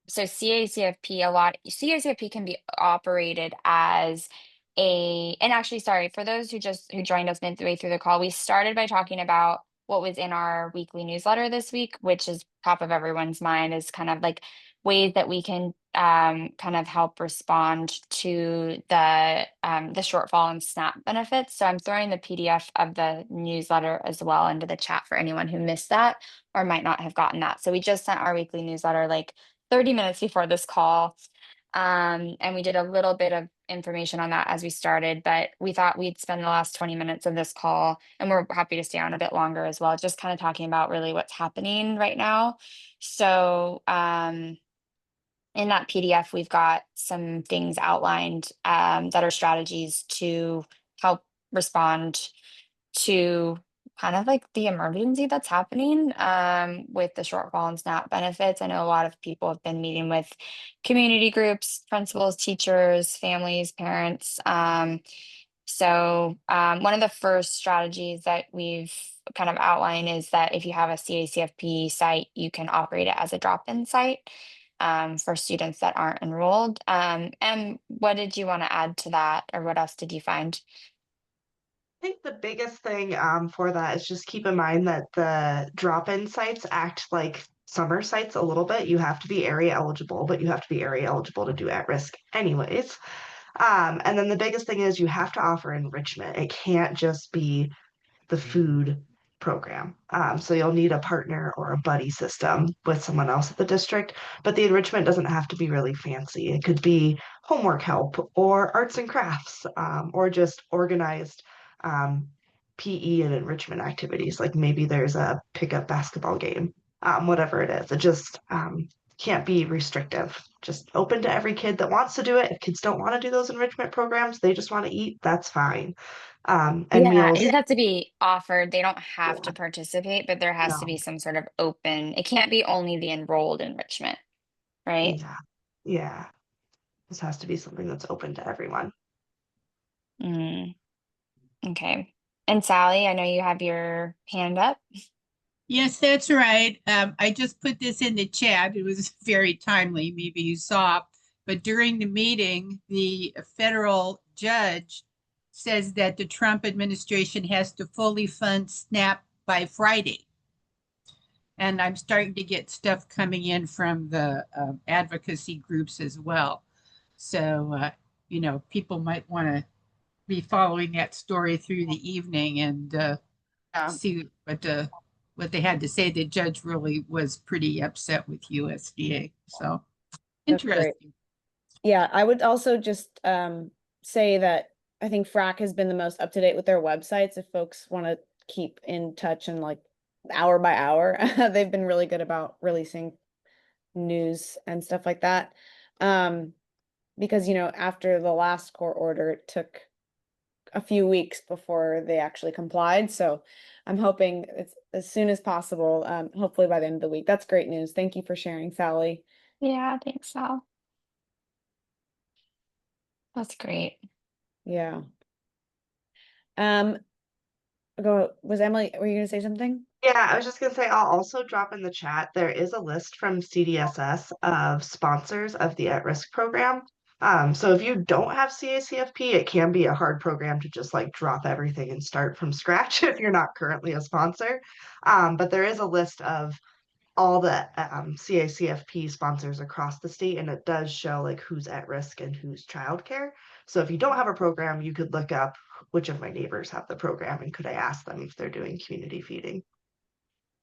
so CACFP can be operated as and actually, sorry, for those who joined us midway through the call, we started by talking about what was in our weekly newsletter this week, which is top of everyone's mind, is kind of like ways that we can kind of help respond to the shortfall in SNAP benefits. So I'm throwing the PDF of the newsletter as well into the chat for anyone who missed that or might not have gotten that. So we just sent our weekly newsletter like 30 minutes before this call. And we did a little bit of information on that as we started, but we thought we'd spend the last 20 minutes of this call, and we're happy to stay on a bit longer as well, just kind of talking about really what's happening right now. So in that PDF, we've got some things outlined that are strategies to help respond to kind of like the emergency that's happening with the shortfall in SNAP benefits. I know a lot of people have been meeting with community groups, principals, teachers, families, parents. One of the first strategies that we've kind of outlined is that if you have a CACFP site, you can operate it as a drop-in site for students that aren't enrolled. And what did you want to add to that, or what else did you find? I think the biggest thing for that is just keep in mind that the drop-in sites act like summer sites a little bit. You have to be area eligible, but you have to be area eligible to do at risk anyways. And then the biggest thing is you have to offer enrichment. It can't just be the food program. So you'll need a partner or a buddy system with someone else at the district, but the enrichment doesn't have to be really fancy. It could be homework help or arts and crafts or just organized um, PE and enrichment activities. Like maybe there's a pickup basketball game, whatever it is. It just can't be restrictive. Just open to every kid that wants to do it. If kids don't want to do those enrichment programs, they just want to eat, that's fine. And Yeah, it meals, just has to be offered. They don't have yeah, to participate, but there has to be no, some sort of open. It can't be only the enrolled enrichment, right? yeah, yeah. This has to be something that's open to everyone. Mm, okay. And Sally, I know you have your hand up. Yes, that's right. I just put this in the chat. It was very timely, maybe you saw. But during the meeting, the federal judge says that the Trump administration has to fully fund SNAP by Friday. And I'm starting to get stuff coming in from the advocacy groups as well. So, people might want to be following that story through the evening and Yeah, see what they had to say. The judge really was pretty upset with USDA. So that's great. interesting. Yeah, I would also just say that I think FRAC has been the most up to date with their websites. If folks want to keep in touch and like hour by hour, they've been really good about releasing news and stuff like that. Because after the last court order, it took a few weeks before they actually complied. So I'm hoping it's as soon as possible, hopefully by the end of the week. That's great news. Thank you for sharing, Sally. Yeah, I think so. That's great. Yeah. Um, was Emily, were you gonna say something? Yeah, I was just gonna say, I'll also drop in the chat. There is a list from CDSS of sponsors of the at-risk program. So if you don't have CACFP, it can be a hard program to just like drop everything and start from scratch if you're not currently a sponsor. But there is a list of all the CACFP sponsors across the state, and it does show like who's at risk and who's childcare. So if you don't have a program, you could look up which of my neighbors have the program and could I ask them if they're doing community feeding.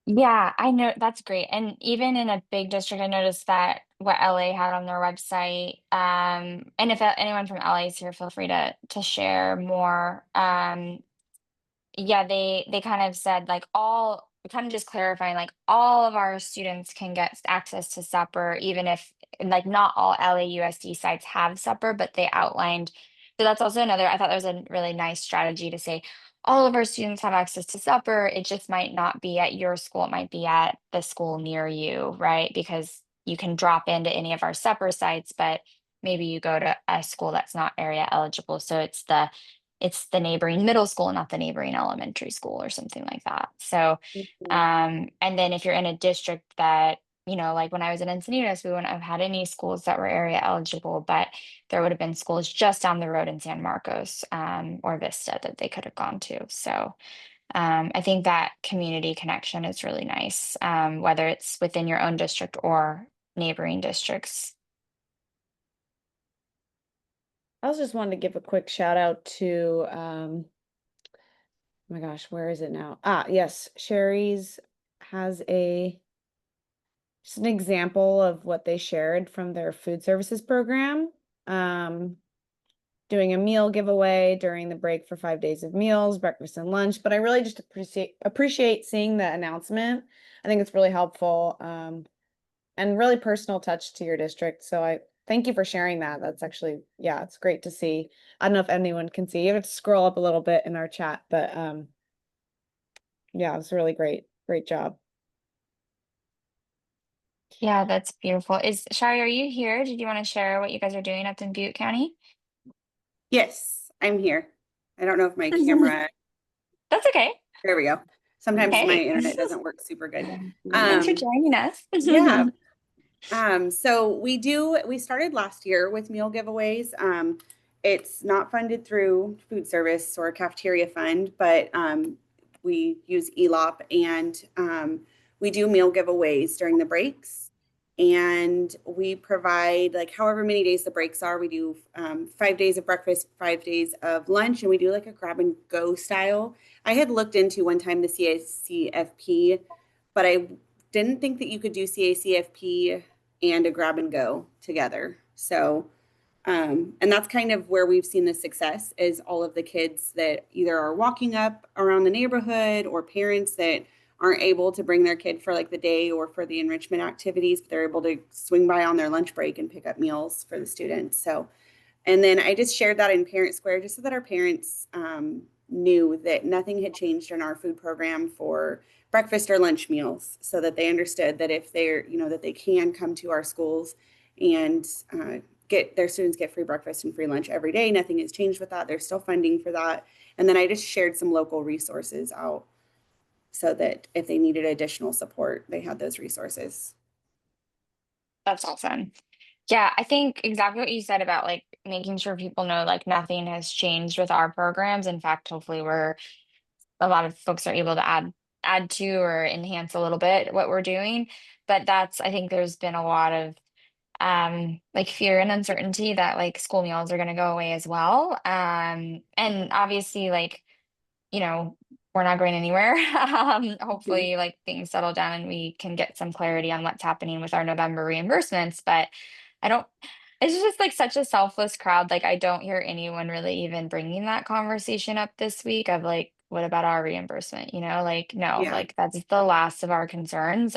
Yeah, I know that's great. And even in a big district, I noticed that what LA had on their website. And if anyone from LA is here, feel free to share more. Yeah, they kind of said like all kind of just clarifying like all of our students can get access to supper, even if like not all LAUSD sites have supper, but they outlined. So that's also another, I thought that was a really nice strategy to say all of our students have access to supper. It just might not be at your school, it might be at the school near you, right? Because you can drop into any of our supper sites, but maybe you go to a school that's not area eligible. So it's the neighboring middle school, not the neighboring elementary school or something like that. So, Mhm. and then if you're in a district that, like when I was in Encinitas, we wouldn't have had any schools that were area eligible, but there would have been schools just down the road in San Marcos, or Vista that they could have gone to. So, I think that community connection is really nice, whether it's within your own district or neighboring districts. I also just wanted to give a quick shout out to oh my gosh, where is it now? Yes, Sherry's has just an example of what they shared from their food services program. Doing a meal giveaway during the break for 5 days of meals, breakfast and lunch. But I really just appreciate seeing the announcement. I think it's really helpful, and really personal touch to your district. So I thank you for sharing that. That's actually, yeah, it's great to see. I don't know if anyone can see. You have to scroll up a little bit in our chat, but yeah, it's really great. Great job. Yeah, that's beautiful. Shari, are you here? Did you want to share what you guys are doing up in Butte County? Yes, I'm here. I don't know if my camera, That's okay. there we go. Sometimes my Hey, internet doesn't work super good. thanks for joining us. Yeah. So we started last year with meal giveaways. It's not funded through food service or cafeteria fund, but we use ELOP and we do meal giveaways during the breaks. And we provide like however many days the breaks are. We do 5 days of breakfast, 5 days of lunch, and we do like a grab and go style. I had looked into one time the CACFP, but I didn't think that you could do CACFP and a grab and go together. So, and that's kind of where we've seen the success is all of the kids that either are walking up around the neighborhood or parents that aren't able to bring their kid for like the day or for the enrichment activities, but they're able to swing by on their lunch break and pick up meals for the students. So, and then I just shared that in Parent Square just so that our parents knew that nothing had changed in our food program for breakfast or lunch meals, so that they understood that if they're, that they can come to our schools and get their students get free breakfast and free lunch every day. Nothing has changed with that. There's still funding for that. And then I just shared some local resources out so that if they needed additional support, they had those resources. That's awesome. Yeah, I think exactly what you said about like making sure people know like nothing has changed with our programs. In fact, hopefully a lot of folks are able to add to or enhance a little bit what we're doing. But I think there's been a lot of like fear and uncertainty that like school meals are going to go away as well. And obviously like, you know, we're not going anywhere. Hopefully like things settle down and we can get some clarity on what's happening with our November reimbursements. But I don't, it's just like such a selfless crowd. Like I don't hear anyone really even bringing that conversation up this week of like, what about our reimbursement? Like, no, Yeah. like that's the last of our concerns.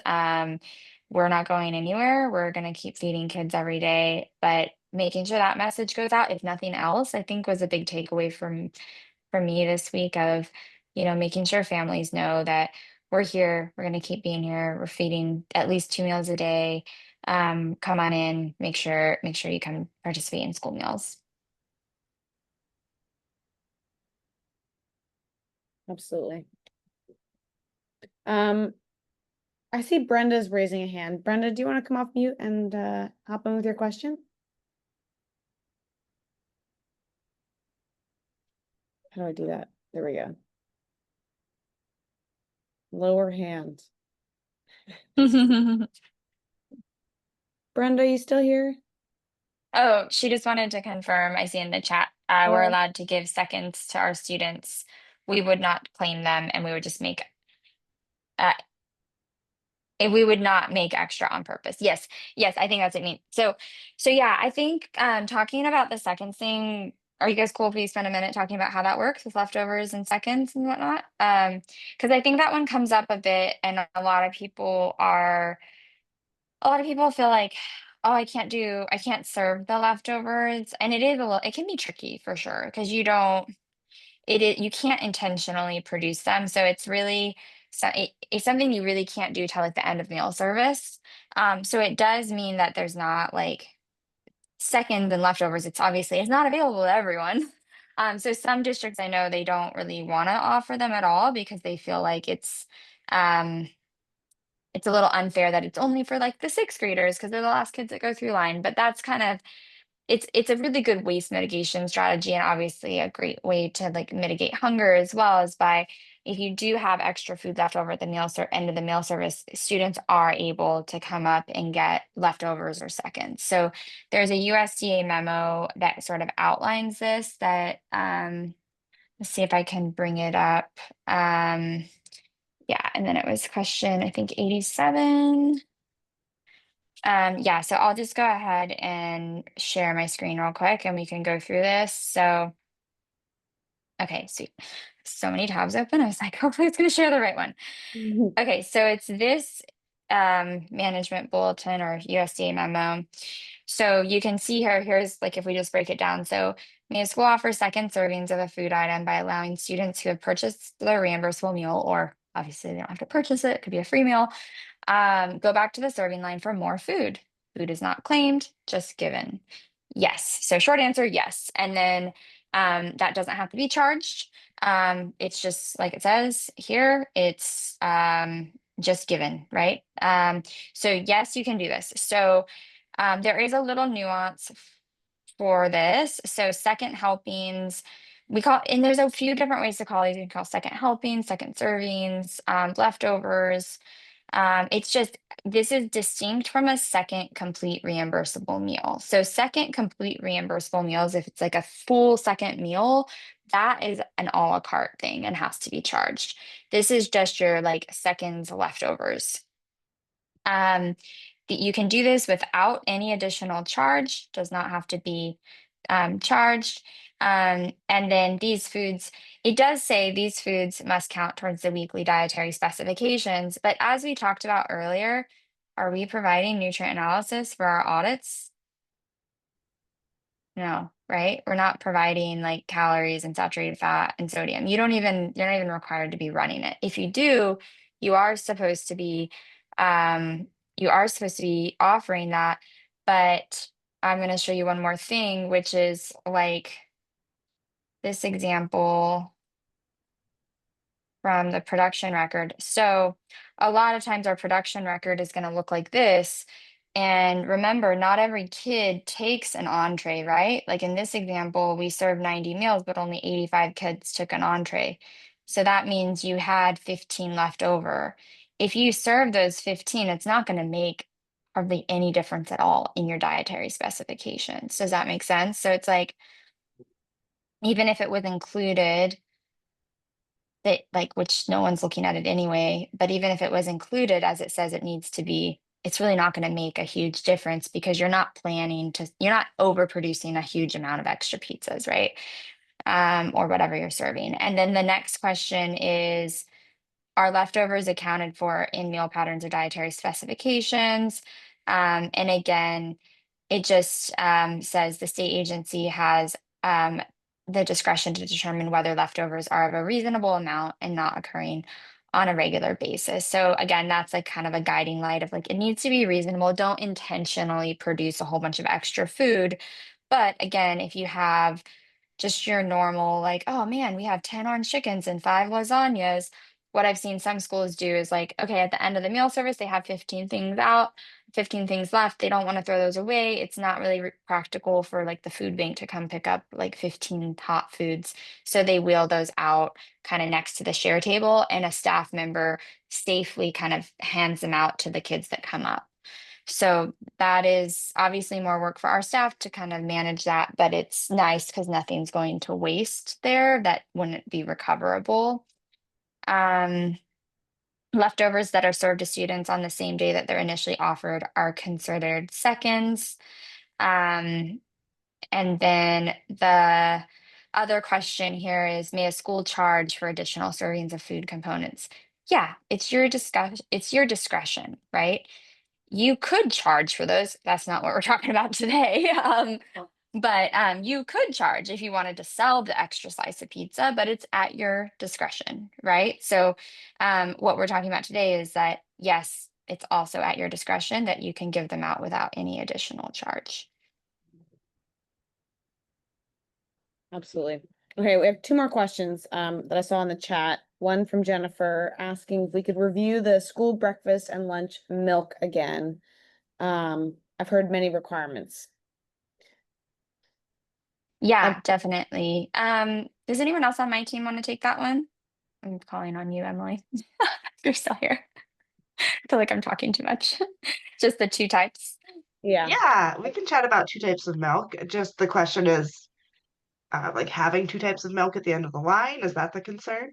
We're not going anywhere. We're going to keep feeding kids every day, but making sure that message goes out, if nothing else, I think was a big takeaway for me this week of, making sure families know that we're here, we're going to keep being here, we're feeding at least 2 meals a day. Come on in, make sure you come participate in school meals. Absolutely. I see Brenda's raising a hand. Brenda, do you want to come off mute and hop in with your question? How do I do that? There we go. Lower hand. Brenda, you still here? Oh, she just wanted to confirm, I see in the chat, we're Oh. allowed to give seconds to our students. We would not claim them and we would just make and we would not make extra on purpose. Yes, I think that's what it means. So yeah, I think talking about the seconds thing, are you guys cool if we spend a minute talking about how that works with leftovers and seconds and whatnot? Because I think that one comes up a bit, and a lot of people feel like, oh, I can't serve the leftovers. And it can be tricky for sure, because you can't intentionally produce them. So it's really, it's something you really can't do till like the end of meal service. So it does mean that there's not like seconds and leftovers. It's not available to everyone. So some districts, I know, they don't really want to offer them at all because they feel like um it's a little unfair that it's only for like the sixth graders because they're the last kids that go through line. But that's kind of, it's a really good waste mitigation strategy, and obviously a great way to like mitigate hunger as well, as by if you do have extra food left over at the end of the meal service, students are able to come up and get leftovers or seconds. So there's a USDA memo that sort of outlines this, that let's see if I can bring it up. Yeah, and then it was question, I think 87. Yeah, so I'll just go ahead and share my screen real quick and we can go through this. So, okay, sweet. So many tabs open. I was like, hopefully it's going to share the right one. Okay, so it's this management bulletin or USDA memo. So you can see here's like, if we just break it down. So may a school offer second servings of a food item by allowing students who have purchased their reimbursable meal, or obviously they don't have to purchase it could be a free meal, go back to the serving line for more food. Food is not claimed, just given. Yes. So short answer, yes. And then that doesn't have to be charged. It's just like it says here, it's just given, right? So yes, you can do this. So there is a little nuance for this. So second helpings, and there's a few different ways to call these. You can call second helpings, second servings, leftovers. It's just, this is distinct from a second complete reimbursable meal. So second complete reimbursable meals, if it's like a full second meal, that is an a la carte thing and has to be charged. This is just your like seconds leftovers. You can do this without any additional charge, does not have to be charged. And then these foods, it does say these foods must count towards the weekly dietary specifications. But as we talked about earlier, are we providing nutrient analysis for our audits? No, right? We're not providing like calories and saturated fat and sodium. You're not even required to be running it. If you do, you are supposed to be, offering that. But I'm going to show you one more thing, which is like this example from the production record. So a lot of times our production record is going to look like this. And remember, not every kid takes an entree, right? Like in this example, we served 90 meals, but only 85 kids took an entree. So that means you had 15 left over. If you serve those 15, it's not going to make hardly any difference at all in your dietary specifications. Does that make sense? So it's like, even if it was included, that like, which no one's looking at it anyway, but even if it was included as it says it needs to be, it's really not going to make a huge difference because you're not overproducing a huge amount of extra pizzas, right? Or whatever you're serving. And then the next question is, are leftovers accounted for in meal patterns or dietary specifications? And again, it just says the state agency has the discretion to determine whether leftovers are of a reasonable amount and not occurring on a regular basis. So again, that's like kind of a guiding light of like, it needs to be reasonable. Don't intentionally produce a whole bunch of extra food. But again, if you have just your normal, like, oh man, we have 10 orange chickens and 5 lasagnas. What I've seen some schools do is like, okay, at the end of the meal service, they have 15 things out, 15 things left. They don't want to throw those away. It's not really practical for like the food bank to come pick up like 15 hot foods. So they wheel those out kind of next to the share table, and a staff member safely kind of hands them out to the kids that come up. So that is obviously more work for our staff to kind of manage that, but it's nice because nothing's going to waste there that wouldn't be recoverable. Leftovers that are served to students on the same day that they're initially offered are considered seconds. And then the other question here is, may a school charge for additional servings of food components? Yeah, it's your discretion, right? You could charge for those. That's not what we're talking about today. But you could charge if you wanted to sell the extra slice of pizza, but it's at your discretion, right? So what we're talking about today is that, yes, it's also at your discretion that you can give them out without any additional charge. Absolutely. Okay, we have 2 more questions that I saw in the chat. One from Jennifer asking if we could review the school breakfast and lunch milk again. I've heard many requirements. Yeah, definitely. Does anyone else on my team want to take that one? I'm calling on you, Emily. You're still here. I feel like I'm talking too much. Just the 2 types. Yeah. Yeah, we can chat about 2 types of milk. Just the question is, like having 2 types of milk at the end of the line, is that the concern?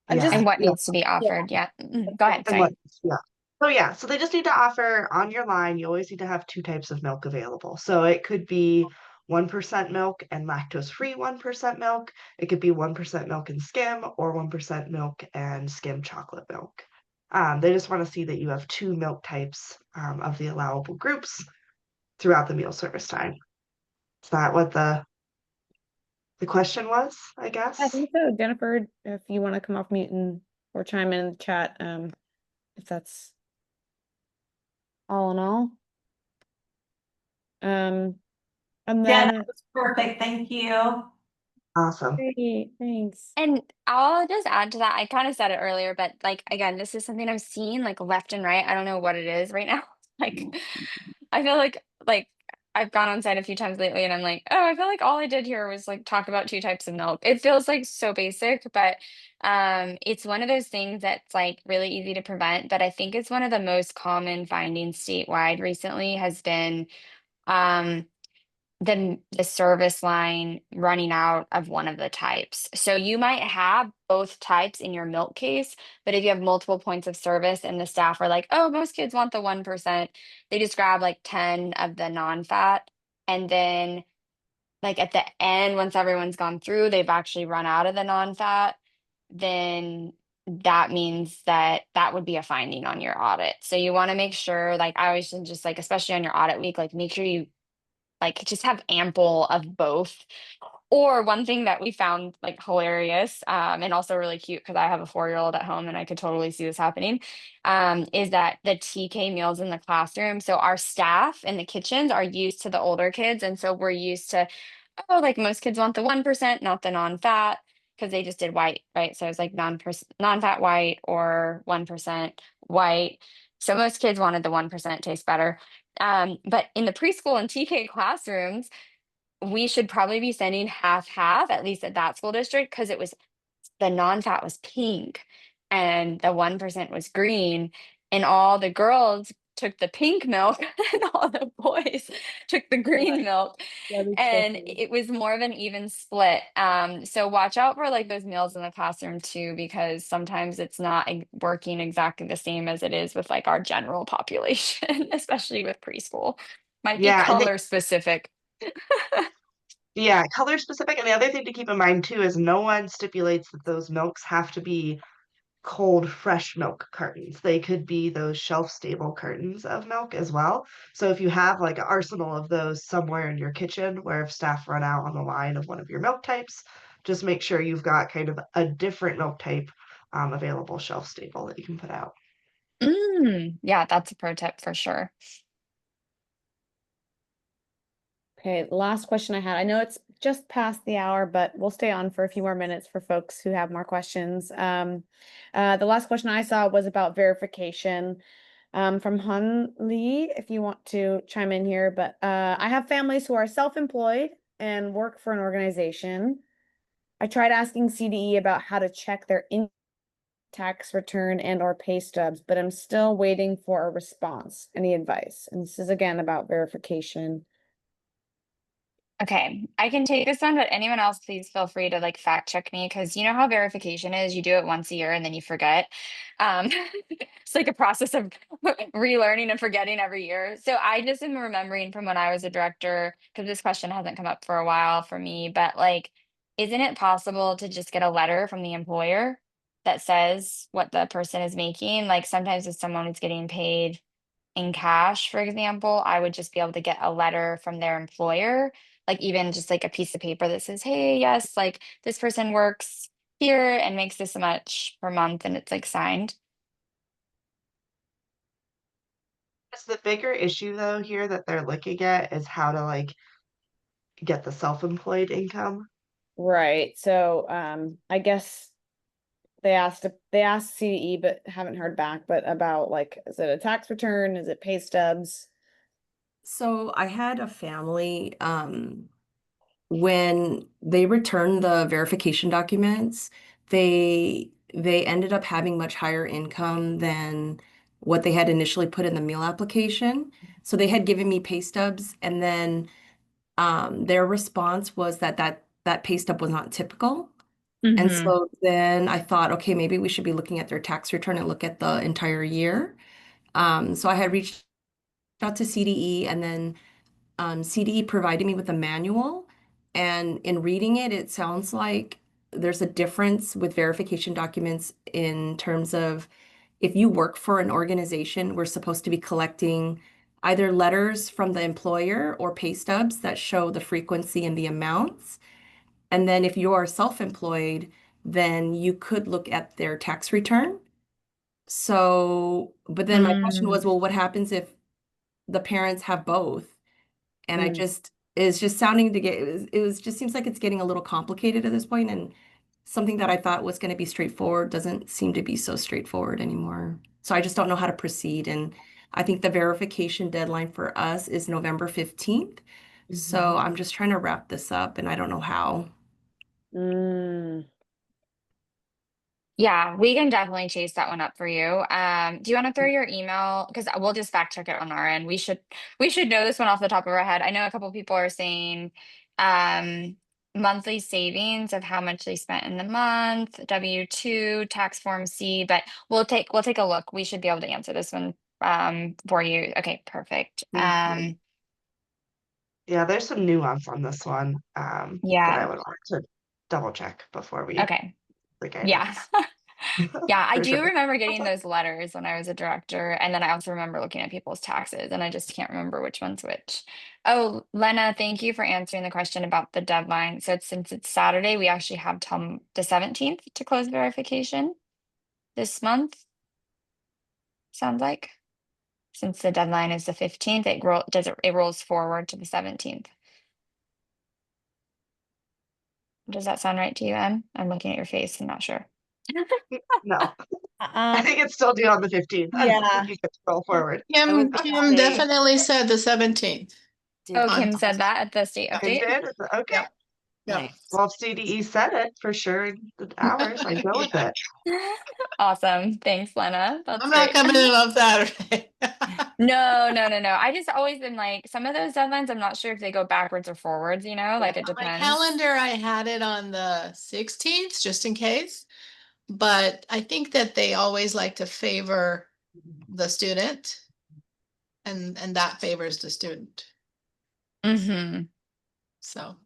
Just And what Yeah. needs to be offered. Yeah. Go ahead. And Sorry. what, yeah. So yeah, so they just need to offer on your line, you always need to have 2 types of milk available. So it could be 1% milk and lactose-free 1% milk. It could be 1% milk and skim, or 1% milk and skim chocolate milk. They just want to see that you have 2 milk types of the allowable groups throughout the meal service time. Is that what the question was, I guess? I think so. Jennifer, if you want to come off mute or chime in the chat, if that's all in all. And Yeah, then that was perfect. Thank you. Awesome. great, thanks. And I'll just add to that. I kind of said it earlier, but like, again, this is something I'm seeing like left and right. I don't know what it is right now. Like, I feel like I've gone on site a few times lately and I'm like, oh, I feel like all I did here was like talk about 2 types of milk. It feels like so basic, but it's one of those things that's like really easy to prevent. But I think it's one of the most common findings statewide recently has been the service line running out of one of the types. So you might have both types in your milk case, but if you have multiple points of service and the staff are like, oh, most kids want the 1%, they just grab like 10 of the non-fat And then like at the end, once everyone's gone through, they've actually run out of the non-fat, then that means that that would be a finding on your audit. So you want to make sure, like I always just like, especially on your audit week, like make sure you like just have ample of both. Or one thing that we found like hilarious, and also really cute because I have a 4-year-old at home and I could totally see this happening, is that the TK meals in the classroom. So our staff in the kitchens are used to the older kids, and so we're used to, oh, like most kids want the 1%, not the non-fat, because they just did white, right? So it's like non-fat white or 1% white. So most kids wanted the 1%, taste better. But in the preschool and TK classrooms, we should probably be sending half half, at least at that school district, because it was the non-fat was pink and the 1% was green, and all the girls took the pink milk and all the boys took the green milk, That is so and funny. it was more of an even split. So watch out for like those meals in the classroom too, because sometimes it's not working exactly the same as it is with like our general population, especially with preschool. Might be Yeah, and color specific. yeah, color specific. And the other thing to keep in mind too is no one stipulates that those milks have to be cold, fresh milk cartons. They could be those shelf-stable cartons of milk as well. So if you have like an arsenal of those somewhere in your kitchen where if staff run out on the line of one of your milk types, just make sure you've got kind of a different milk type available shelf-stable that you can put out. Yeah, that's a pro tip for sure. Okay, last question I had. I know it's just past the hour, but we'll stay on for a few more minutes for folks who have more questions. The last question I saw was about verification from Hun Lee, if you want to chime in here. But I have families who are self-employed and work for an organization. I tried asking CDE about how to check their tax return and or pay stubs, but I'm still waiting for a response. Any advice? And this is again about verification. Okay, I can take this one, but anyone else, please feel free to like fact check me, because you know how verification is, you do it once a year and then you forget. Um, it's like a process of relearning and forgetting every year. So I just am remembering from when I was a director, because this question hasn't come up for a while for me, but like, isn't it possible to just get a letter from the employer that says what the person is making? Like sometimes if someone is getting paid in cash, for example, I would just be able to get a letter from their employer, like even just like a piece of paper that says, hey, yes, like this person works here and makes this much per month, and it's like signed. It's the bigger issue though here that they're looking at is how to like get the self-employed income. Right. So I guess they asked CDE but haven't heard back, but about like, is it a tax return? Is it pay stubs? So I had a family, when they returned the verification documents, they ended up having much higher income than what they had initially put in the meal application. So they had given me pay stubs, and then their response was that that pay stub was not typical. And so then I thought, okay, maybe we should be looking at their tax return and look at the entire year. So I had reached out to CDE, and then CDE provided me with a manual, and in reading it, it sounds like there's a difference with verification documents in terms of if you work for an organization, we're supposed to be collecting either letters from the employer or pay stubs that show the frequency and the amounts. And then if you are self-employed, then you could look at their tax return. So, but then my question was, well, what happens if the parents have both? And I just, it's just sounding to get, it was just seems like it's getting a little complicated at this point, and something that I thought was going to be straightforward doesn't seem to be so straightforward anymore. So I just don't know how to proceed. And I think the verification deadline for us is November 15th. So I'm just trying to wrap this up, and I don't know how. Mm. Yeah, we can definitely chase that one up for you. Do you want to throw your email? Because we'll just fact check it on our end. We should know this one off the top of our head. I know a couple people are saying um monthly savings of how much they spent in the month, W-2, tax form C, but we'll take a look. We should be able to answer this one for you. Okay, perfect. Yeah, there's some nuance on this one that I Yeah. would want to double check before we Okay. forget Yeah. Yeah, I for do sure. remember getting those letters when I was a director, and then I also remember looking at people's taxes, and I just can't remember which one's which. Oh, Lena, thank you for answering the question about the deadline. So since it's Saturday, we actually have till the 17th to close verification this month, sounds like. Since the deadline is the 15th, it rolls forward to the 17th. Does that sound right to you, Em? I'm looking at your face, I'm not sure. No, I think it's still due on the 15th. I don't Yeah. think you could scroll forward. I was Kim, gonna Kim say- definitely said the 17th. Oh, on Kim said time. that at the state Yeah. They update? did? Okay. Yep. Yep. Nice. Well, if CDE said it for sure, the hours, I go with Yeah. it. Awesome. Thanks, Lena. That's I'm not great. coming in on Saturday. No, no, no, no. I just always been like, some of those deadlines, I'm not sure if they go backwards or forwards, you know, like it On my depends. calendar, I had it on the 16th, just in case. But I think that they always like to favor the student, and that favors the student. Mm-hmm. So,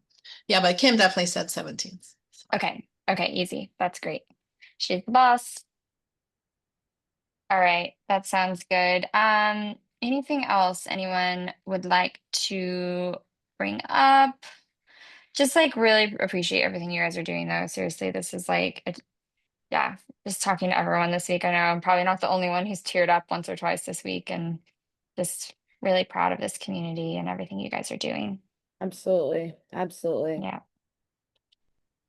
yeah, but Kim definitely said 17th. Okay. Okay. Easy. That's great. She's the boss. All right. That sounds good. Anything else anyone would like to bring up? Just like really appreciate everything you guys are doing though. Seriously, this is like, yeah, just talking to everyone this week. I know I'm probably not the only one who's teared up once or twice this week, and just really proud of this community and everything you guys are doing. Absolutely. Absolutely. Yeah.